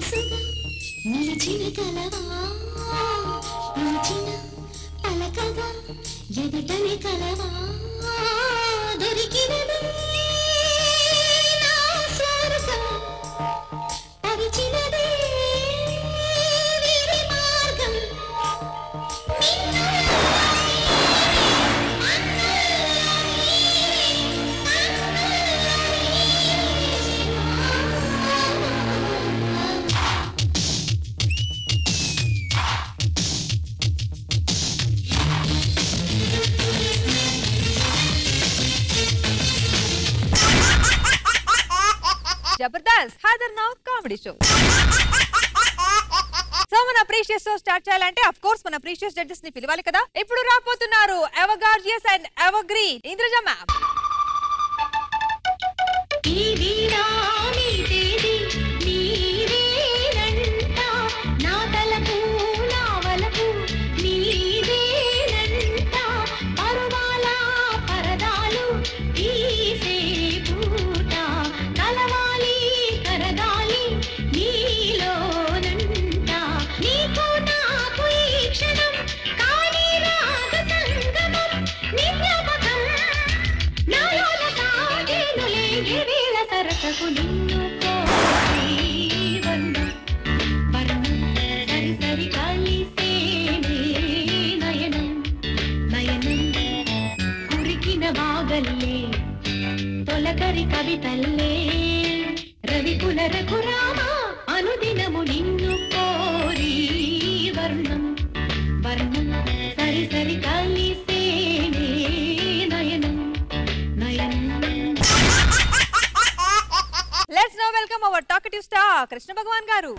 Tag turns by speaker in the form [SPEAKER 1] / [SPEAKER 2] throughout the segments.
[SPEAKER 1] మనసుగా నిలిచిన కలవా నిలిచిన పలకగా ఎదుటనే కలవా దొరికినది నా స్వర్గం పరిచినది వీరి మార్గం
[SPEAKER 2] జబర్దస్త్ హాదర్ నౌ కామెడీ షో. సో మన ప్రీషియస్ షో స్టార్ట్ చేయాలంటే ఆఫ్ కోర్స్ మన ప్రీషియస్ జడ్జెస్ ని పిలవాలి కదా. ఇప్పుడు రాబోతున్నారు ever gorgeous and evergreen Indraja ma'am. తొలకరి కవితల్లే రవికుల రఘురామ అనుదినము నిన్ను కోరి వర్ణం వర్ణం సరి సరి కలిసేనే నయనం నయనం. Let's now welcome our talkative star Krishna Bhagavan గారు.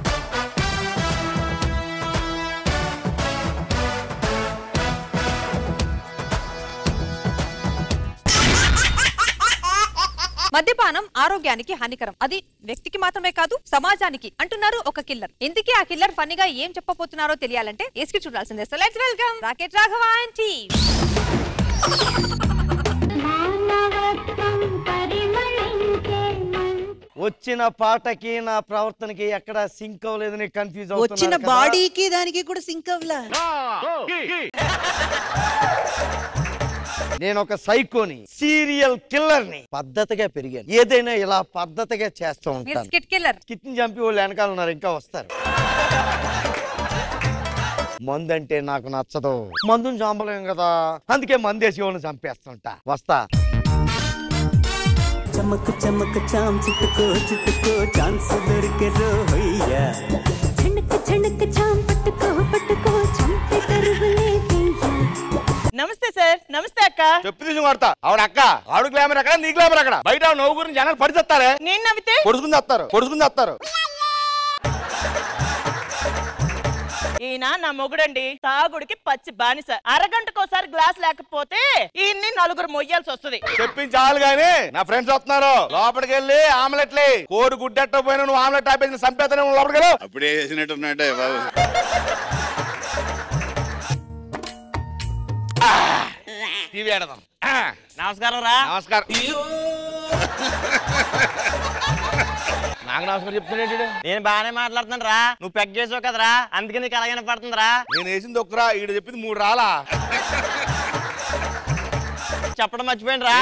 [SPEAKER 2] మద్యపానం ఆరోగ్యానికి హానికరం, అది వ్యక్తికి మాత్రమే కాదు సమాజానికి అంటున్నారు ఒక కిల్లర్. ఇందుకే ఆ కిల్లర్ ఫన్నీగా ఏం చెప్పబోతున్నారో తెలియాలంటే ఎస్కి చూడాల్సిందే. So let's welcome Rocket Raghava and team.
[SPEAKER 3] వచ్చిన పాటకి నా ప్రవర్తనకి ఎక్కడ సింక్ అవ్వలేదని కన్ఫ్యూజ్ అవుతున్నా.
[SPEAKER 4] వచ్చిన బాడీకి దానికి కూడా సింక్ అవ్వలా.
[SPEAKER 3] నేను ఒక సైకోని, సీరియల్ కిల్లర్ ని. పద్ధతిగా పెరిగాను, ఏదైనా ఇలా పద్ధతిగా చేస్తూ ఉంటాను. స్కిట్ ని చంపి వాళ్ళు వెనకాల ఉన్నారు, ఇంకా వస్తారు. మందు అంటే నాకు నచ్చదు, మందుని చంపలేం కదా, అందుకే మందేసి వాళ్ళని చంపేస్తుంటా. వస్తా.
[SPEAKER 5] చమక్ చమక్ చాం చిట్టుకో చిట్టుకో ఛాన్స్ దొరికే రోయ్యా ఛణక్ ఛణక్ చాం పట్టుకో పట్టుకో చంపే తరువులే తీయా.
[SPEAKER 6] నమస్తే సార్. నమస్తే అక్క.
[SPEAKER 7] చెప్పు తీసి కొడతా. ఆవిడ అక్క, ఆవిడ గ్లామర్ అక్కడ, నీ గ్లామర్ అక్కడ. బయట నవ్వు గురించి జనాలు పడిచేస్తారే.
[SPEAKER 6] నేను నవ్వితే
[SPEAKER 7] పొడుచుకుని చేస్తారు, పొడుచుకుని చేస్తారు.
[SPEAKER 6] ఈయన నా మొగుడండి, తాగుడికి పచ్చి బానిస. అరగంటకోసారి గ్లాస్ లేకపోతే ఈయన్ని నలుగురు మొయ్యాల్సి వస్తుంది.
[SPEAKER 7] చెప్పించాలి గాని నా ఫ్రెండ్స్ వస్తున్నారు. లోపలికి వెళ్ళి ఆమ్లెట్లే కోడి గుడ్డెట్ట పోయినా నువ్వు ఆమ్లెట్ ఆపేసి చంపేస్తానే లోపలికి వెళ్ళు.
[SPEAKER 8] అప్పుడే చేసినట్టున్నాడే బాబు.
[SPEAKER 7] టీవీ ఆడదాం.
[SPEAKER 6] నమస్కారం రా.
[SPEAKER 7] నమస్కారం. నాకు నమస్కారం చెప్తున్నాడు.
[SPEAKER 6] నేను బాగానే మాట్లాడుతున్నాను రా. నువ్వు పెగ్ చేసావు కదరా, అందుకే నీకు అలాగే పడుతుందిరా.
[SPEAKER 7] నేను వేసింది ఒక్కరా, ఈడు చెప్పింది 3 రాలా.
[SPEAKER 6] చెప్పడం మర్చిపోయింది రా.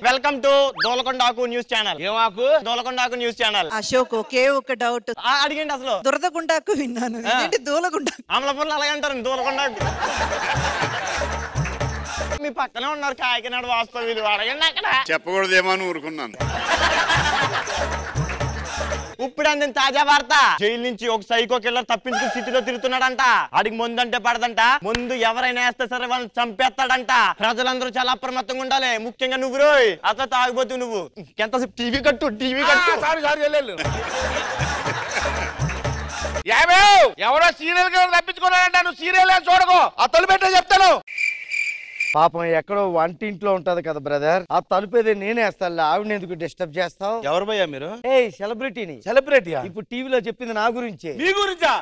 [SPEAKER 6] వెల్కమ్ టు దోలకొండాకు న్యూస్ ఛానల్.
[SPEAKER 7] ఏమాకు?
[SPEAKER 6] దోలకొండాకు న్యూస్ ఛానల్.
[SPEAKER 4] అశోక్ ఒకే ఒక డౌట్
[SPEAKER 6] అడిగండి. అసలు
[SPEAKER 4] దురదగుండాకు విన్నాను, దూలగుండాకు.
[SPEAKER 6] అమలాపురంలో అలాగే అంటారు దోలకొండాకు. మీ పక్కనే ఉన్నారు కాకినాడ వాస్తవ్యులు, అడగండి అక్కడ.
[SPEAKER 8] చెప్పకూడదేమో అని ఊరుకున్నాను.
[SPEAKER 6] ఇప్పుడు అందిన తాజా వార్త, జైలు నుంచి ఒక సైకో కిల్లర్ తప్పించుకుని సిటీలో తిరుగుతున్నాడంట. అడిగి ముందు అంటే పడదంట, ముందు ఎవరైనా వేస్తే సరే వాళ్ళని చంపేస్తాడంట. ప్రజలందరూ చాలా అప్రమత్తంగా ఉండాలి, ముఖ్యంగా నువ్వు రోయ్. అట్లా తాగిపోతు నువ్వు. ఎంతసేపు టీవీ కట్టు, టీవీ కట్టు.
[SPEAKER 7] ఎవరో సీరియల్ తప్పించుకున్నాడంట, నువ్వు సీరియల్ చూడకు. ఆ తలుపు పెట్టే చెప్తాను.
[SPEAKER 3] పాపం ఎక్కడో వంటింట్లో ఉంటది కదా బ్రదర్, ఆ తలుపేది నేనే వేస్తాను, ఆవిడని ఎందుకు డిస్టర్బ్ చేస్తావు?
[SPEAKER 7] ఎవరు భయ్యా మీరు?
[SPEAKER 3] సెలబ్రిటీని.
[SPEAKER 7] సెలబ్రిటీ?
[SPEAKER 3] ఇప్పుడు టీవీలో చెప్పింది నా గురించి.
[SPEAKER 7] మీ గురించా?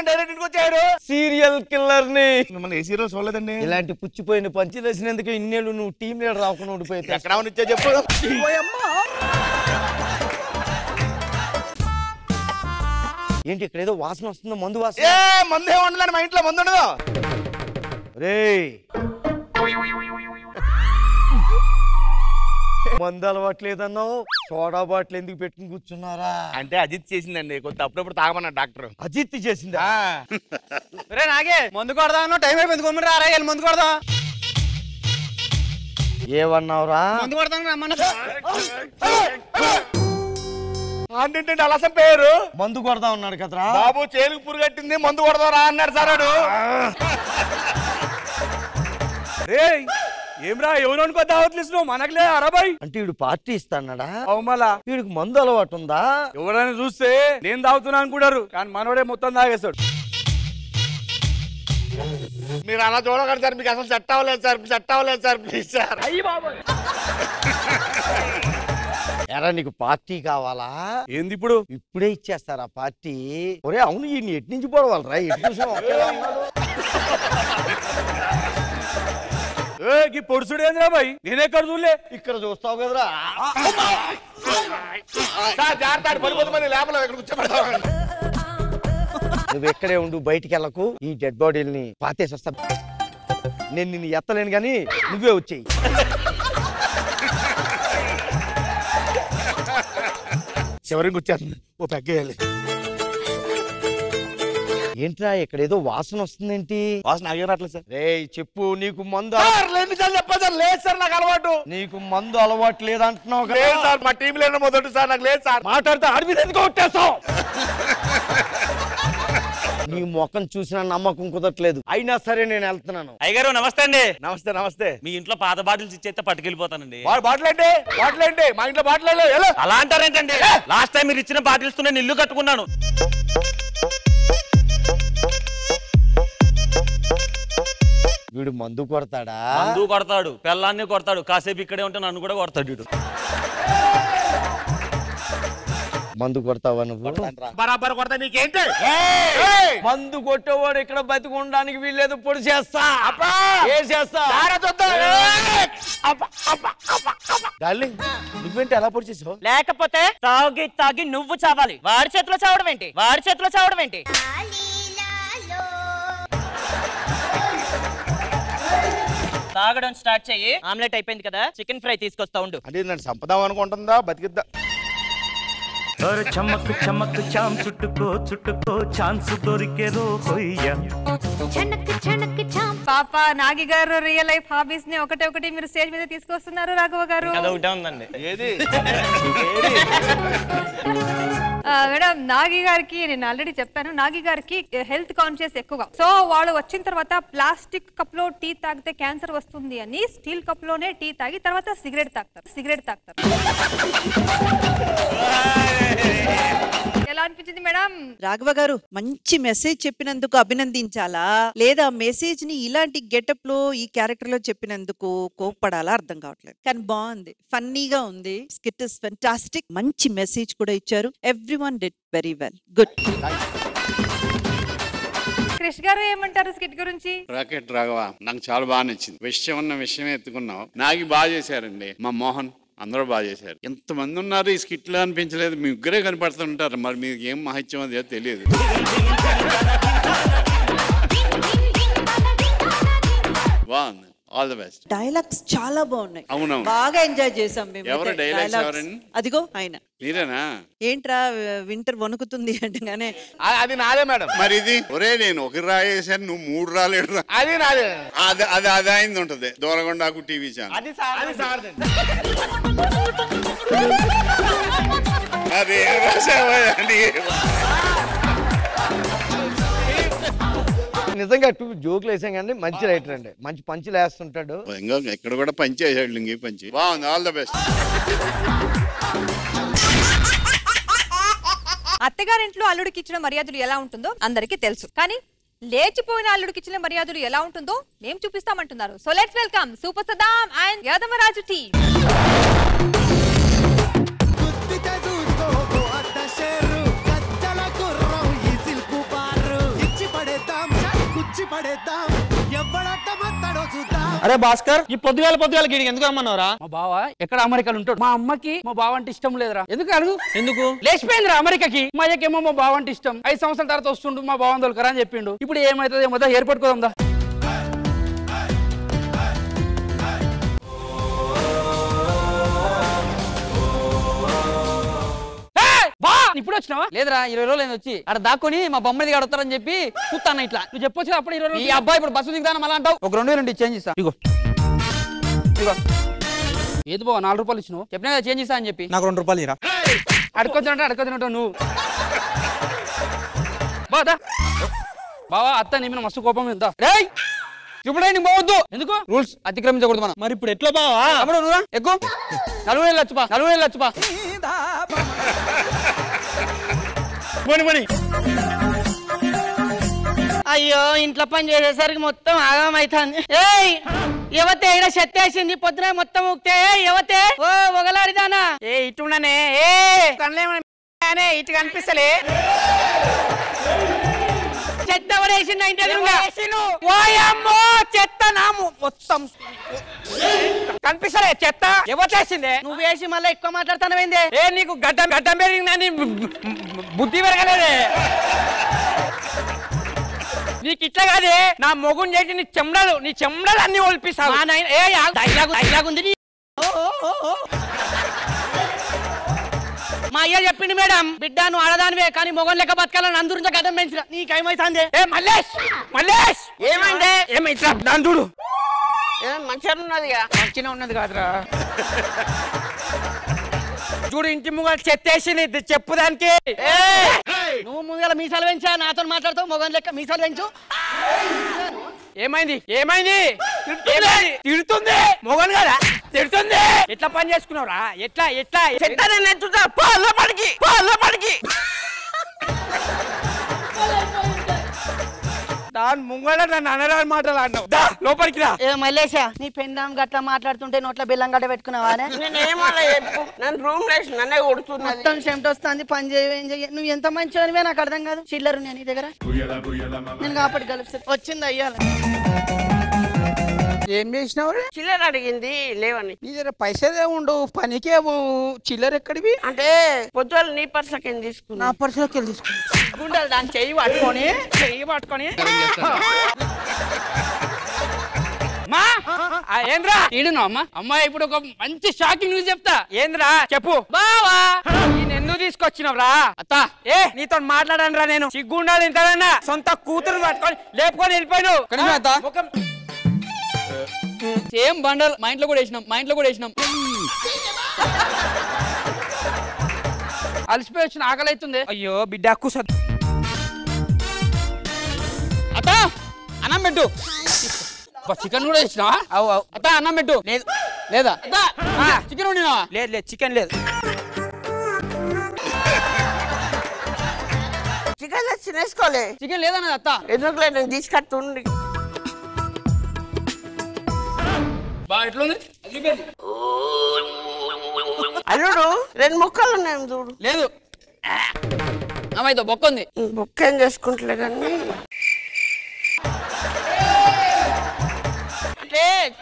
[SPEAKER 7] డైరెక్ట్ ఇంటికి వచ్చారు.
[SPEAKER 3] సీరియల్ కిల్లర్ ని.
[SPEAKER 7] మిమ్మల్ని ఏ సీరియల్ చూడలేదండి.
[SPEAKER 3] ఇలాంటి పుచ్చిపోయిన పంచులు వేసినందుకు ఇన్నేళ్ళు నువ్వు టీం లీడర్ రాకుండా ఉండిపోయి
[SPEAKER 7] ఎక్కడ ఇచ్చా చెప్పు.
[SPEAKER 3] ఏంటి ఇక్కడ ఏదో వాసన వస్తుందో, మందు వాసన.
[SPEAKER 7] ఏ మందు ఏమి ఉండదు మా ఇంట్లో, మందు ఉండదు.
[SPEAKER 3] రేయ్ మందు అలవాట్లేదన్నావు, సోడా బాటిల్ ఎందుకు పెట్టుకుని కూర్చున్నారా?
[SPEAKER 7] అంటే అజిత్ చేసిందండి, కొంత అప్పుడప్పుడు తాగమన్నాడు డాక్టర్.
[SPEAKER 3] అజిత్ చేసిందా?
[SPEAKER 9] నాగే మందు కొడదాం, టైం అయిపోయింది, కొమ్మిడి రారా మందు కొడదాం.
[SPEAKER 3] ఏమన్నావురా?
[SPEAKER 9] మందు కొడదాం రమ్మన్నా.
[SPEAKER 7] అంటే అలా పేరు
[SPEAKER 3] మందు కొడదాం అన్నాడు కదరా
[SPEAKER 7] బాబు. చేలుకు పురుగు కట్టింది, మందు కొడదాం రా అన్నాడు సార్.
[SPEAKER 9] ఏమ్రా ఎవరు అనుకో దావత్లు మనకులే అరబాయ్
[SPEAKER 3] అంటే వీడు పార్టీ ఇస్తాడా?
[SPEAKER 9] అవుమలా
[SPEAKER 3] వీడికి మందు అలవాటు ఉందా?
[SPEAKER 9] ఎవరైనా చూస్తే నేను తాగుతున్నా అనుకుంటారు, కానీ మనోడే మొత్తం తాగేస్తాడు.
[SPEAKER 7] మీరు అలా చూడకండి సార్, మీకు అసలు సెట్ అవ్వలేదు సార్, సెట్ అవ్వలేదు సార్, ప్లీజ్ సార్.
[SPEAKER 3] ఎరా నీకు పార్టీ కావాలా?
[SPEAKER 9] ఏంది ఇప్పుడు?
[SPEAKER 3] ఇప్పుడే ఇచ్చేస్తారా పార్టీ? ఒరే అవును, ఈ ఎటు నుంచి పోవాలరా? ఎటు చూసినా ఒకేలా ఉన్నాడు.
[SPEAKER 9] పొడుసుడేంద్రా బాయ్, నేనెక్కడ చూడలే.
[SPEAKER 3] ఇక్కడ చూస్తావు కదరా.
[SPEAKER 7] జాగ్రత్త, పడిపోతుంది లేపలో ఇక్కడ కూర్చోబెడతావు.
[SPEAKER 3] నువ్వు ఎక్కడే ఉండు, బయటికి వెళ్ళకు. ఈ డెడ్ బాడీల్ని పాతేసి వస్తా. నేను నిన్ను ఎత్తలేను కానీ నువ్వే వచ్చేయి.
[SPEAKER 7] చివరికి వచ్చేస్తుంది, ఓ పెగ్గేయాలి.
[SPEAKER 3] ఏంట్రా ఇక్కడ ఏదో వాసన వస్తుందేంటి?
[SPEAKER 7] వాసన ఆగేరట్లేదు సార్.
[SPEAKER 3] రే చెప్పు, నీకు మందు
[SPEAKER 7] చెప్పండి సార్. లేదు సార్ నాకు అలవాటు.
[SPEAKER 3] నీకు మందు అలవాటు లేదంటున్నావు కదా?
[SPEAKER 7] లేదు సార్, మా టీం లేని మొదటి సార్ నాకు లేదు సార్.
[SPEAKER 3] మాట్లాడితే అడవి ఎందుకు కొట్టేస్తావు? నీ ముఖం చూసిన నమ్మకం కుదరట్లేదు, అయినా సరే నేను వెళ్తున్నాను.
[SPEAKER 10] అయ్యగారు నమస్తే అండి.
[SPEAKER 7] నమస్తే నమస్తే.
[SPEAKER 10] మీ ఇంట్లో పాత బాటిల్స్ ఇచ్చేస్తే పట్టుకెళ్ళిపోతానండి.
[SPEAKER 7] బాటిల్ అంటే బాటిల్ ఏంటి? మా ఇంట్లో బాటిల్
[SPEAKER 10] అలా అంటారేంటండి? లాస్ట్ టైం మీరు ఇచ్చిన బాటిల్స్ తో నేను ఇల్లు కట్టుకున్నాను.
[SPEAKER 3] వీడు మందు కొడతాడా?
[SPEAKER 10] మందు కొడతాడు, పెళ్ళాన్ని కొడతాడు, కాసేపు ఇక్కడే ఉంటే నన్ను కూడా కొడతాడు వీడు.
[SPEAKER 3] మందు కొడతావా నువ్వు?
[SPEAKER 7] బరాబర్ కొడతా. నీకేంటి?
[SPEAKER 3] మందు కొట్టేవాడు ఇక్కడ బతికుండడానికి వీళ్ళేదో పొడి చేస్తా. ఏ చేస్తా?
[SPEAKER 7] డార్లింగ్, నువ్వేంటి ఎలా పొడి చేసావు?
[SPEAKER 11] లేకపోతే తాగి తాగి నువ్వు చావాలి, వాడి చేతిలో చావడం ఏంటి? వాడి చేతిలో చావడం ఏంటి? తాగడం స్టార్ట్ చెయ్యి. ఆమ్లెట్ అయిపోయింది కదా, చికెన్ ఫ్రై తీసుకొస్తా ఉండు.
[SPEAKER 7] అంటే నన్ను చంపదాం అనుకుంటుందా, బతికిద్దా?
[SPEAKER 5] చమక్ చమక్ చామ్ చుట్టుకో చుట్టుకో ఛాన్స్ దొరికే రో హొయ్యా.
[SPEAKER 1] చనక్ చనక్ చాం.
[SPEAKER 2] పాప నాగి గారు రియల్ లైఫ్ హాబీస్ ని ఒకటి మీరు స్టేజ్ మీద తీసుకొస్తున్నారు రాఘవ గారు.
[SPEAKER 10] ఒకటే ఉందండి.
[SPEAKER 7] ఏది?
[SPEAKER 2] మేడం, నాగి గారికి నేను ఆల్రెడీ చెప్పాను, నాగి గారికి హెల్త్ కాన్షియస్ ఎక్కువగా. సో వాళ్ళు వచ్చిన తర్వాత ప్లాస్టిక్ కప్ లో టీ తాగితే క్యాన్సర్ వస్తుంది అని స్టీల్ కప్ లోనే టీ తాగి తర్వాత సిగరెట్ తాగుతారు. ఎలా అనిపించింది మేడం?
[SPEAKER 4] రాఘవ గారు మంచి మెసేజ్ చెప్పినందుకు అభినందించాలా, లేదా మెసేజ్ ని ఇలాంటి గెటప్ లో ఈ క్యారెక్టర్ లో చెప్పినందుకు కోప్పడాలా అర్థం కావట్లేదు. కానీ బాగుంది, ఫన్నీగా ఉంది. Skit is fantastic. మంచి మెసేజ్ కూడా ఇచ్చారు. Everyone did very well. Good.
[SPEAKER 2] Krish గారు ఏమంటారు స్కిట్ గురించి?
[SPEAKER 8] రాకెట్ రాఘవ నాకు చాలా బాగా నచ్చింది. విషయం ఉన్న విషయమే ఎత్తుకున్నావు. నాకు బాగా చేశారండి. మా మోహన్ అందరూ బాగా చేశారు. ఎంతమంది ఉన్నారు ఈ స్కిట్ లో అనిపించలేదు. మీ ముగ్గురే కనపడుతుంటారు. మరి మీకు ఏం మహత్యం అదే తెలియదు. బాగుంది. All the best.
[SPEAKER 4] డైలాగ్స్ చాలా బాగున్నాయి.
[SPEAKER 8] అవునవును,
[SPEAKER 4] బాగా ఎంజాయ్ చేసాం మేము.
[SPEAKER 8] ఎవరు డైలాగ్స్ ఎవరండి?
[SPEAKER 4] అదిగో ఆయన.
[SPEAKER 8] మీరేనా?
[SPEAKER 4] ఏంట్రా వింటర్ వణుకుతుంది అంటేగానే
[SPEAKER 7] అది నాదే మేడం.
[SPEAKER 8] మరి ఇది ఒరే నేను ఒక రాయేసాను, నువ్వు 3 రాలేడు.
[SPEAKER 7] అది నాదే.
[SPEAKER 8] అది అయింది ఉంటది. దూరగొండకు టీవీ ఛానల్.
[SPEAKER 7] అది సార్.
[SPEAKER 8] అది రాసేవాడి.
[SPEAKER 3] నిజంగా జోకులు వేసాం కానీ మంచి రైటర్ అండి, మంచి పంచులు వేస్తుంటాడు.
[SPEAKER 8] ఇంకా ఎక్కడ కూడా పంచి వేసాడు. లింగి పంచి బాగుంది. All the best.
[SPEAKER 2] అత్తగారింట్లో అల్లుడికి ఇచ్చిన మర్యాదలు ఎలా ఉంటుందో అందరికీ తెలుసు, కానీ లేచిపోయిన అల్లుడికి ఇచ్చిన మర్యాదలు ఎలా ఉంటుందో మేము చూపిస్తామంటున్నారు. So let's welcome super Saddam and Yadavaraju team.
[SPEAKER 12] పడేద్దాం ఎవడట్ట మత్తడో
[SPEAKER 9] అరే భాస్కర్ ఈ పొద్దుగాల గిడికి ఎందుకు రమ్మన్నారా?
[SPEAKER 12] మా బావ ఎక్కడ అమెరికాలో ఉంటాడు. మా అమ్మకి మా బావ అంటే ఇష్టం లేదురా. ఎందుకు అడుగు? ఎందుకు లేచిపోయిందిరా అమెరికాకి. మా అయ్యకేమో మా బావ అంటే ఇష్టం. 5 సంవత్సరాల తర్వాత వస్తుండు మా బావ దొరకరా అని చెప్పిండు. ఇప్పుడు ఏమైతుంది ఏమో ఎయిర్పోర్ట్ కోదాందా. ఇప్పుడు వచ్చినావా? లేదురా 20 రోజులు వచ్చి అక్కడ దాక్కుని మా బొమ్మది అడుగుతారని చెప్పి చూస్తాను ఇట్లా. నువ్వు చెప్పొచ్చు అప్పుడు 20 రోజులు. ఈ అబ్బాయి ఇప్పుడు బస్సు దిగుతాను మళ్ళీ అంటావు. ఒక 2000 చేంజ్ ఇస్తా. ఇగో ఏది బావ 4 రూపాయలు ఇచ్చినావు. చెప్పినా కదా చేంజ్ ఇస్తా అని చెప్పి.
[SPEAKER 9] నాకు 2 రూపాయలు ఇరా.
[SPEAKER 12] అడుకోతినట్టు నువ్వు బాదా బావా అత్త నీ మీద మస్తు కోపం ఉందా? రేయ్ ఇప్పుడు నీకు పోవద్దు. ఎందుకు? రూల్స్ అతిక్రమించకూడదు మనం.
[SPEAKER 9] మరి ఇప్పుడు ఎట్లా బావా?
[SPEAKER 12] అప్పుడు నువ్వు ఎక్కువ 40 ఏళ్ళు వచ్చుపా 40 ఏళ్ళు వచ్చుపా.
[SPEAKER 11] అయ్యో ఇంట్లో పని చేసేసరికి మొత్తం ఆగం అవుతుంది. ఏయ్ యువతే ఇక్కడ చెత్తేసింది పొద్దున మొత్తం ఊక్తే. యువతే ఓ ఒకలాడిదానా ఇట్టున్నానే ఏ కళ్ళేమనే ఇటు కనిపిస్తలే. చెత్త పడేసింది ఓయమ్మో చెత్త నాము మొత్తం కనిపిస్తలే చెత్త. ఎవరేసిందే? నువ్వు వేసి మళ్ళీ ఎక్కువ మాట్లాడుతానవేందే? ఏ నీకు గడ్డం పెరిగిందని బుద్ధి పెరగలేదే నీకు ఇట్లా కాదే. నా మొగుని చేసి నీ చెమ్డలు అన్ని ఒలిపిస్తావు. డైలాగ్ ఉంది. మా అయ్య చెప్పింది మేడం బిడ్డ నువ్వు ఆడదానివే కానీ మొగన్ లెక్క బతకాలని అందరూ గడ్డం పెంచిన. నీకేమైతుంది? ఏ మల్లేష్ ఏమైందే? ఏమైతే దాని చూడు మంచిగా ఉన్నది కాదురా. చూడు ఇంటి ముంగల చెత్తేసింది చెప్పు దానికి. నువ్వు ముంగల మీసాలు పెంచా నాతో మాట్లాడుతావు. మొగన్ లెక్క మీసాలు పెంచు. ఏమైంది? తిడుతుంది మొగన్ కదా తిడుతుంది. ఎట్లా పని చేసుకున్నావురా? ఎట్లా దాని ముంగడ నన్ను అనరాని మాటలు అన్నావు. లోపలికి రా. మల్లేషా నీ పెండాం గట్లా మాట్లాడుతుంటే నోట్ల బెల్లం గడ్డ పెట్టుకున్నావా? నన్ను రూమ్ లేసి నన్నే కొడుతున్నా. మొత్తం చెమట వస్తుంది. పని చేయ నువ్వు ఎంత మంచివనివే నాకు అర్థం కాదు. చిల్లరు నేను నీ దగ్గర నేను కాబట్టి కలిసి వచ్చింది అయ్యాలి.
[SPEAKER 13] ఏం చేసినావు?
[SPEAKER 11] చిల్లర అడిగింది లేవని.
[SPEAKER 13] నీ దగ్గర పైసలే ఉండవు పనికే చిల్లర ఎక్కడివి?
[SPEAKER 11] అంటే పొద్దులు నీ పర్సకి తీసుకున్నా.
[SPEAKER 13] నా పర్సకి తీసుకున్నా.
[SPEAKER 11] దాన్ని చెయ్యి పట్టుకొని
[SPEAKER 12] ఏంద్రా ఈడునా అమ్మా? అమ్మా ఇప్పుడు ఒక మంచి షాకింగ్ న్యూస్ చెప్తా. ఏంద్రా చెప్పు. బావా నేను ఎందుకు తీసుకొచ్చినవరా? అత్త నీతో మాట్లాడను రా. నేను సిగ్గుండాలి ఇంతకన్నా. సొంత కూతురు పట్టుకొని లేపుకొని వెళ్ళిపోయాను. సేమ్ బండల్ మా ఇంట్లో కూడా వేసినాం. అలసిపోయి వచ్చిన ఆకలి అవుతుంది.
[SPEAKER 13] అయ్యో బిడ్డ
[SPEAKER 12] అత్త అన్నం పెట్టు. చికెన్ కూడా ఇచ్చినావా? అత్త అన్నం పెట్టు. లేదా చికెన్ వండినావా?
[SPEAKER 13] లేదు చికెన్ లేదు.
[SPEAKER 11] చికెన్ తినేసుకోలే.
[SPEAKER 12] చికెన్ లేదన్నది అత్త.
[SPEAKER 11] ఎందుకు లేదు నేను తీసుకొట్టుండి. అల్లుడు 2 ముక్కలు ఉన్నాయి చూడు.
[SPEAKER 12] లేదు అమ్మాయితో బొక్క ఉంది.
[SPEAKER 11] బొక్క ఏం చేసుకుంటలే కానీ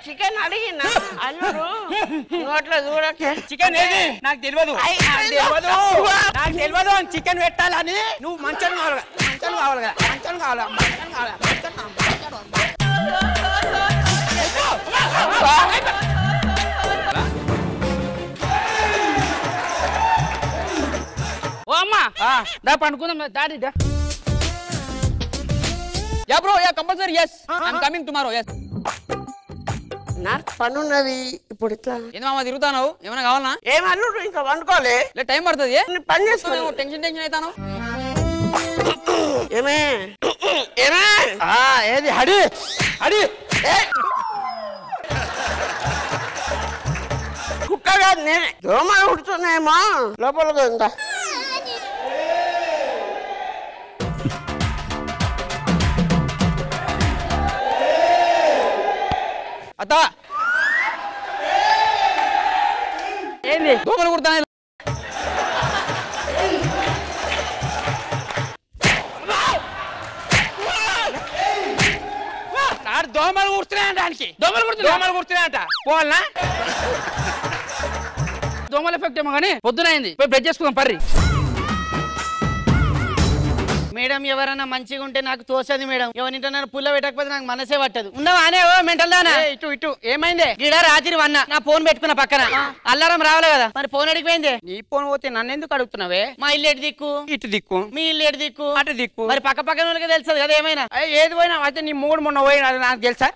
[SPEAKER 11] చికెన్ అడిగినా అల్లుడు నోట్లో చూడకే.
[SPEAKER 12] చికెన్ ఏది నాకు తెలియదు అని చికెన్ పెట్టాలని. నువ్వు మంచం కావాలి. ఓ అమ్మా దా పండుకుందాం. దాడి yeah bro yeah compulsory yes I'm coming tomorrow yes.
[SPEAKER 11] నాకు పని ఉన్నది ఇప్పుడు. ఇట్లా
[SPEAKER 12] ఏంది మామ తిరుగుతావు? ఏమైనా కావాలనా?
[SPEAKER 11] ఏం అల్లుడు ఇంకా వండుకోలే.
[SPEAKER 12] టైం పడుతుంది.
[SPEAKER 11] పని చేసుకో.
[SPEAKER 12] టెన్షన్ అవుతాను.
[SPEAKER 11] ఏమే
[SPEAKER 12] ఏది హడి
[SPEAKER 11] కుక్క కాదు నేనే. దోమలు ఉడుతున్నాయేమో లోపల ఉందా?
[SPEAKER 12] అత్త ఏంది దోమలు కుడతానే? దోమలు కూర్చున్నాయంట దానికి దోమలు కూర్చున్నాయంట పోవాలనా దోమల ఎఫెక్ట్ ఏమో కానీ పొద్దునైంది పోయి బ్రష్ చేసుకుందాం పర్రి
[SPEAKER 11] మేడం ఎవరైనా మంచిగా ఉంటే నాకు తోసది మేడం ఎవరింటో నన్ను పుల్ల పెట్టకపోతే నాకు మనసే పట్టదు ఉన్నావా అనే ఓ మెంటల్ దానా ఇటు ఏమైంది గిడ రాత్రి వన్నా నా ఫోన్ పెట్టుకున్న పక్కన అల్లారం రావాలి కదా మరి ఫోన్ అడిగిపోయింది
[SPEAKER 12] నీ ఫోన్ పోతే నన్ను ఎందుకు అడుగుతున్నావే
[SPEAKER 11] మా ఇల్లు ఎటు దిక్కు
[SPEAKER 12] ఇటు దిక్కు
[SPEAKER 11] మీ ఇల్లు ఎటు దిక్కు
[SPEAKER 12] అటు దిక్కు
[SPEAKER 11] మరి పక్క పక్కన వాళ్ళకి తెలుస్తుంది కదా ఏమైనా
[SPEAKER 12] ఏది పోయినా అయితే నీ మూడు మొన్న పోయినా నాకు తెలుసా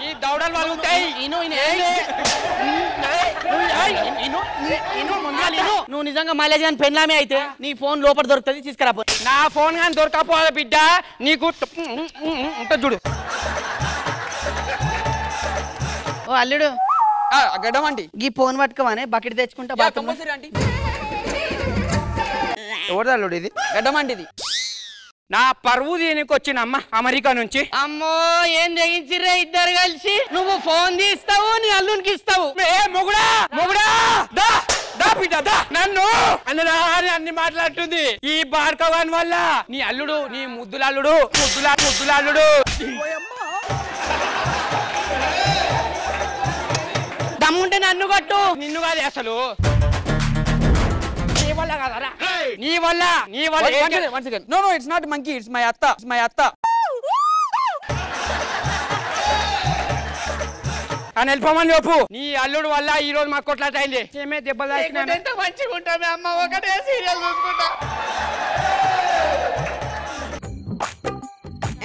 [SPEAKER 12] ఈ దౌడలు వలుగుతాయి
[SPEAKER 11] నువ్వు నిజంగా మైలేజ్ కానీ పెళ్ళామే అయితే నీ ఫోన్ లోపల దొరుకుతుంది తీసుకురాపో
[SPEAKER 12] నా ఫోన్ కానీ దొరకపోదా బిడ్డ నీకు ఉంటుంది చూడు
[SPEAKER 11] ఓ అల్లుడు
[SPEAKER 12] గడ్డమండి
[SPEAKER 11] ఈ ఫోన్ పట్టుకోవానే బకెట్ తెచ్చుకుంటా బాత్రూమ్
[SPEAKER 12] ఎవరిది అల్లుడు ఇది గడ్డమండి ఇది నా పరువు దీనికి వచ్చినమ్మ అమెరికా నుంచి
[SPEAKER 11] అమ్మో ఏం తెగించిర్రే ఇద్దరు కలిసి నువ్వు ఫోన్ తీస్తావు నీ అల్లునికి ఇస్తావు
[SPEAKER 12] మొగుడా దా బిడ్డ దా నన్ను అన్ని మాట్లాడుతుంది ఈ భార్గవాన్ వల్ల నీ అల్లుడు నీ ముద్దులాల్లుడు
[SPEAKER 11] దమ్ముంటే నన్ను కొట్టు
[SPEAKER 12] నిన్ను కాదు అసలు నీ వల్ల no it's not monkey it's my అత్త అని వెళ్ళిపోమని చెప్పు నీ అల్లుడు వల్ల ఈ రోజు మాకు కొట్లాట అయింది ఏమే దెబ్బలు
[SPEAKER 11] ఎంత మంచిగా ఉంటామే అమ్మ ఒకటే సీరియల్ చూసుకుంటా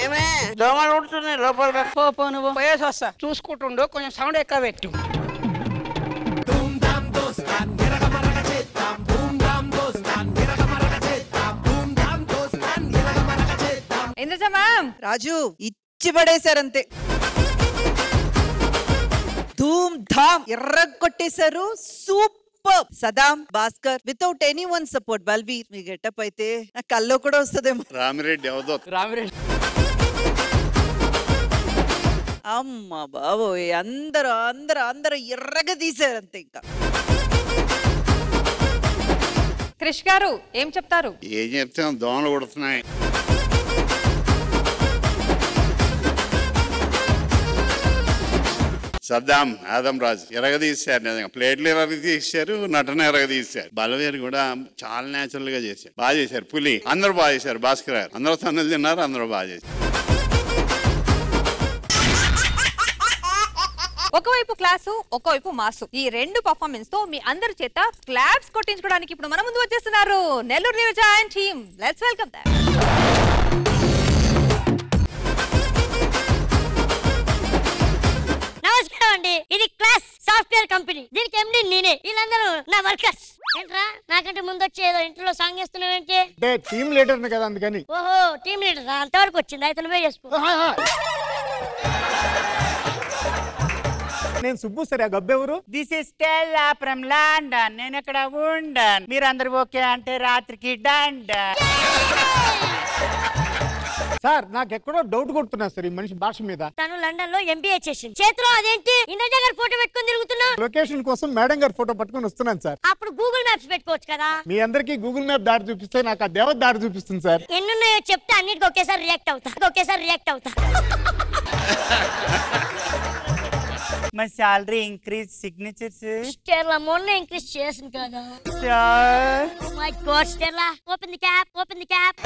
[SPEAKER 11] ఏమే దోమలు ఉడుతున్నాయి లోపల పో నువ్వు
[SPEAKER 12] పోయేసి వస్తా చూసుకుంటుండు కొంచెం సౌండ్ ఎక్కువ పెట్టు
[SPEAKER 4] రాజు ఇచ్చి పడేశారంతే ధూమ్ ధామ్ ఎర్రగొట్టేశారు super Saddam Bhaskar without any one support Balbir మీ గెటప్ అయితే నా కల్లో కూడా వస్తుందేమో
[SPEAKER 8] రామిరెడ్డి
[SPEAKER 4] అమ్మ బాబోయ్ అందరూ ఎర్రగా తీశారంతే ఇంకా
[SPEAKER 2] క్రిష్ గారు ఏం చెప్తారు
[SPEAKER 8] ఏం చెప్తే దోమలు కొడుతున్నాయి సద్దాం ఆదం రాజు ఎరగదీశారు నిజంగా ప్లేట్లు ఎరగదీశారు నటన ఎరగదీశారు బలవేరు కూడా చాలా నేచురల్ గా చేశారు బాగా చేశారు పులి అందరూ బాగా చేశారు భాస్కర్ గారు అందరూ తన్నులు తిన్నారు అందరూ బాగా చేశారు
[SPEAKER 2] ఒకవైపు క్లాసు ఒకవైపు మాసు ఈ రెండు పర్ఫార్మెన్స్ తో మీ అందరి చేత క్లాప్స్ కొట్టించుకోవడానికి ఇప్పుడు మన ముందు వచ్చేస్తున్నారు Nellore Neeraja and team let's welcome them
[SPEAKER 14] నమస్కారం అండి ఇది క్లాస్ సాఫ్ట్వేర్ కంపెనీ దీనికి ఎండి నేనే వీళ్ళందరూ నా వర్కర్స్ ఏంట్రా నాకంటే ముందు వచ్చి ఏదో ఇంట్లో సాంగ్ చేస్తున్నావేంటి
[SPEAKER 15] టీమ్ లీడర్ కదా అందుకని
[SPEAKER 14] ఓహో టీమ్ లీడర్ అంతవరకు వచ్చింది అయితే నువ్వే చేసుకో
[SPEAKER 15] నేను సుబ్బు సరే ఆ గబ్బెవరు
[SPEAKER 13] this is Stella from London నేను ఎక్కడ ఉండన్ మీరందరూ ఓకే అంటే రాత్రికి డండన్
[SPEAKER 15] సార్ నాకు ఎక్కడో డౌట్ కొడుతున్నా సార్ ఈ మనిషి భాష మీద
[SPEAKER 14] తను లండన్ లో ఎంబీఏ చేసింది చేతిలో అదేంటి ఇంద్రజ గారి ఫోటో పెట్టుకొని తిరుగుతున్నా
[SPEAKER 15] లొకేషన్ కోసం మేడం గారి ఫోటో పట్టుకొని వస్తున్నాను సార్
[SPEAKER 14] అప్పుడు గూగుల్ మ్యాప్స్ పెట్టుకోవచ్చు కదా
[SPEAKER 15] మీ అందరికి గూగుల్ మ్యాప్ దారి చూపిస్తే నాకు ఆ దేవత దారి చూపిస్తుంది సార్
[SPEAKER 14] ఎన్నున్నాయో చెప్తే అన్నిటికీ ఒకేసారి రియాక్ట్ అవుతా
[SPEAKER 13] my salary increase signatures
[SPEAKER 14] Stella మొన్న ఇంక్రీజ్ చేసింది కదా
[SPEAKER 13] sir
[SPEAKER 14] oh my god Stella open the cap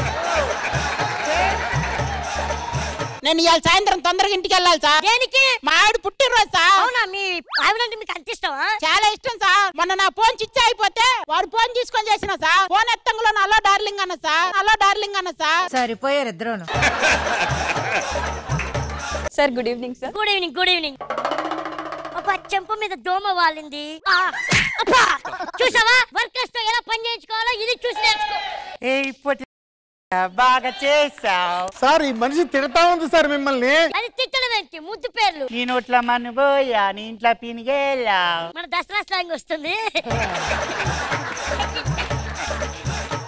[SPEAKER 13] నేను ఇవాళ సాయంత్రం తొందరగా ఇంటికి వెళ్ళాలి సార్
[SPEAKER 14] దేనికి
[SPEAKER 13] మా ఆవిడ పుట్టినరోజు సార్
[SPEAKER 14] అవునా మీ ఆవిడంటే మీకు అంత ఇష్టమా
[SPEAKER 13] చాలా ఇష్టం సార్ మొన్న నా ఫోన్ చిచ్చా అయిపోతే వాడు ఫోన్ తీసుకొని చేసిన సార్ ఫోన్ ఎత్తంగులో హలో డార్లింగ్ అన్న సార్
[SPEAKER 16] సరిపోయారు ఇద్దరును
[SPEAKER 14] sir good evening sir good evening ఒక చెంప మీద దోమ వాలింది చూసావా వర్కర్స్ తో ఎలా పని చేయించుకోవాలో ఇది చూసి నేర్చుకో
[SPEAKER 13] బాగా చేసావు
[SPEAKER 15] సార్ ఈ మనిషి తిడతా ఉంది సార్ మిమ్మల్ని
[SPEAKER 14] అది తిట్టడం ఏంటి ముద్దు పేర్లు
[SPEAKER 13] నీ నోట్ల మన్ను పోయా నీ ఇంట్లో పీనిగేలా
[SPEAKER 14] మన దసరా స్లాంగ్ వస్తుంది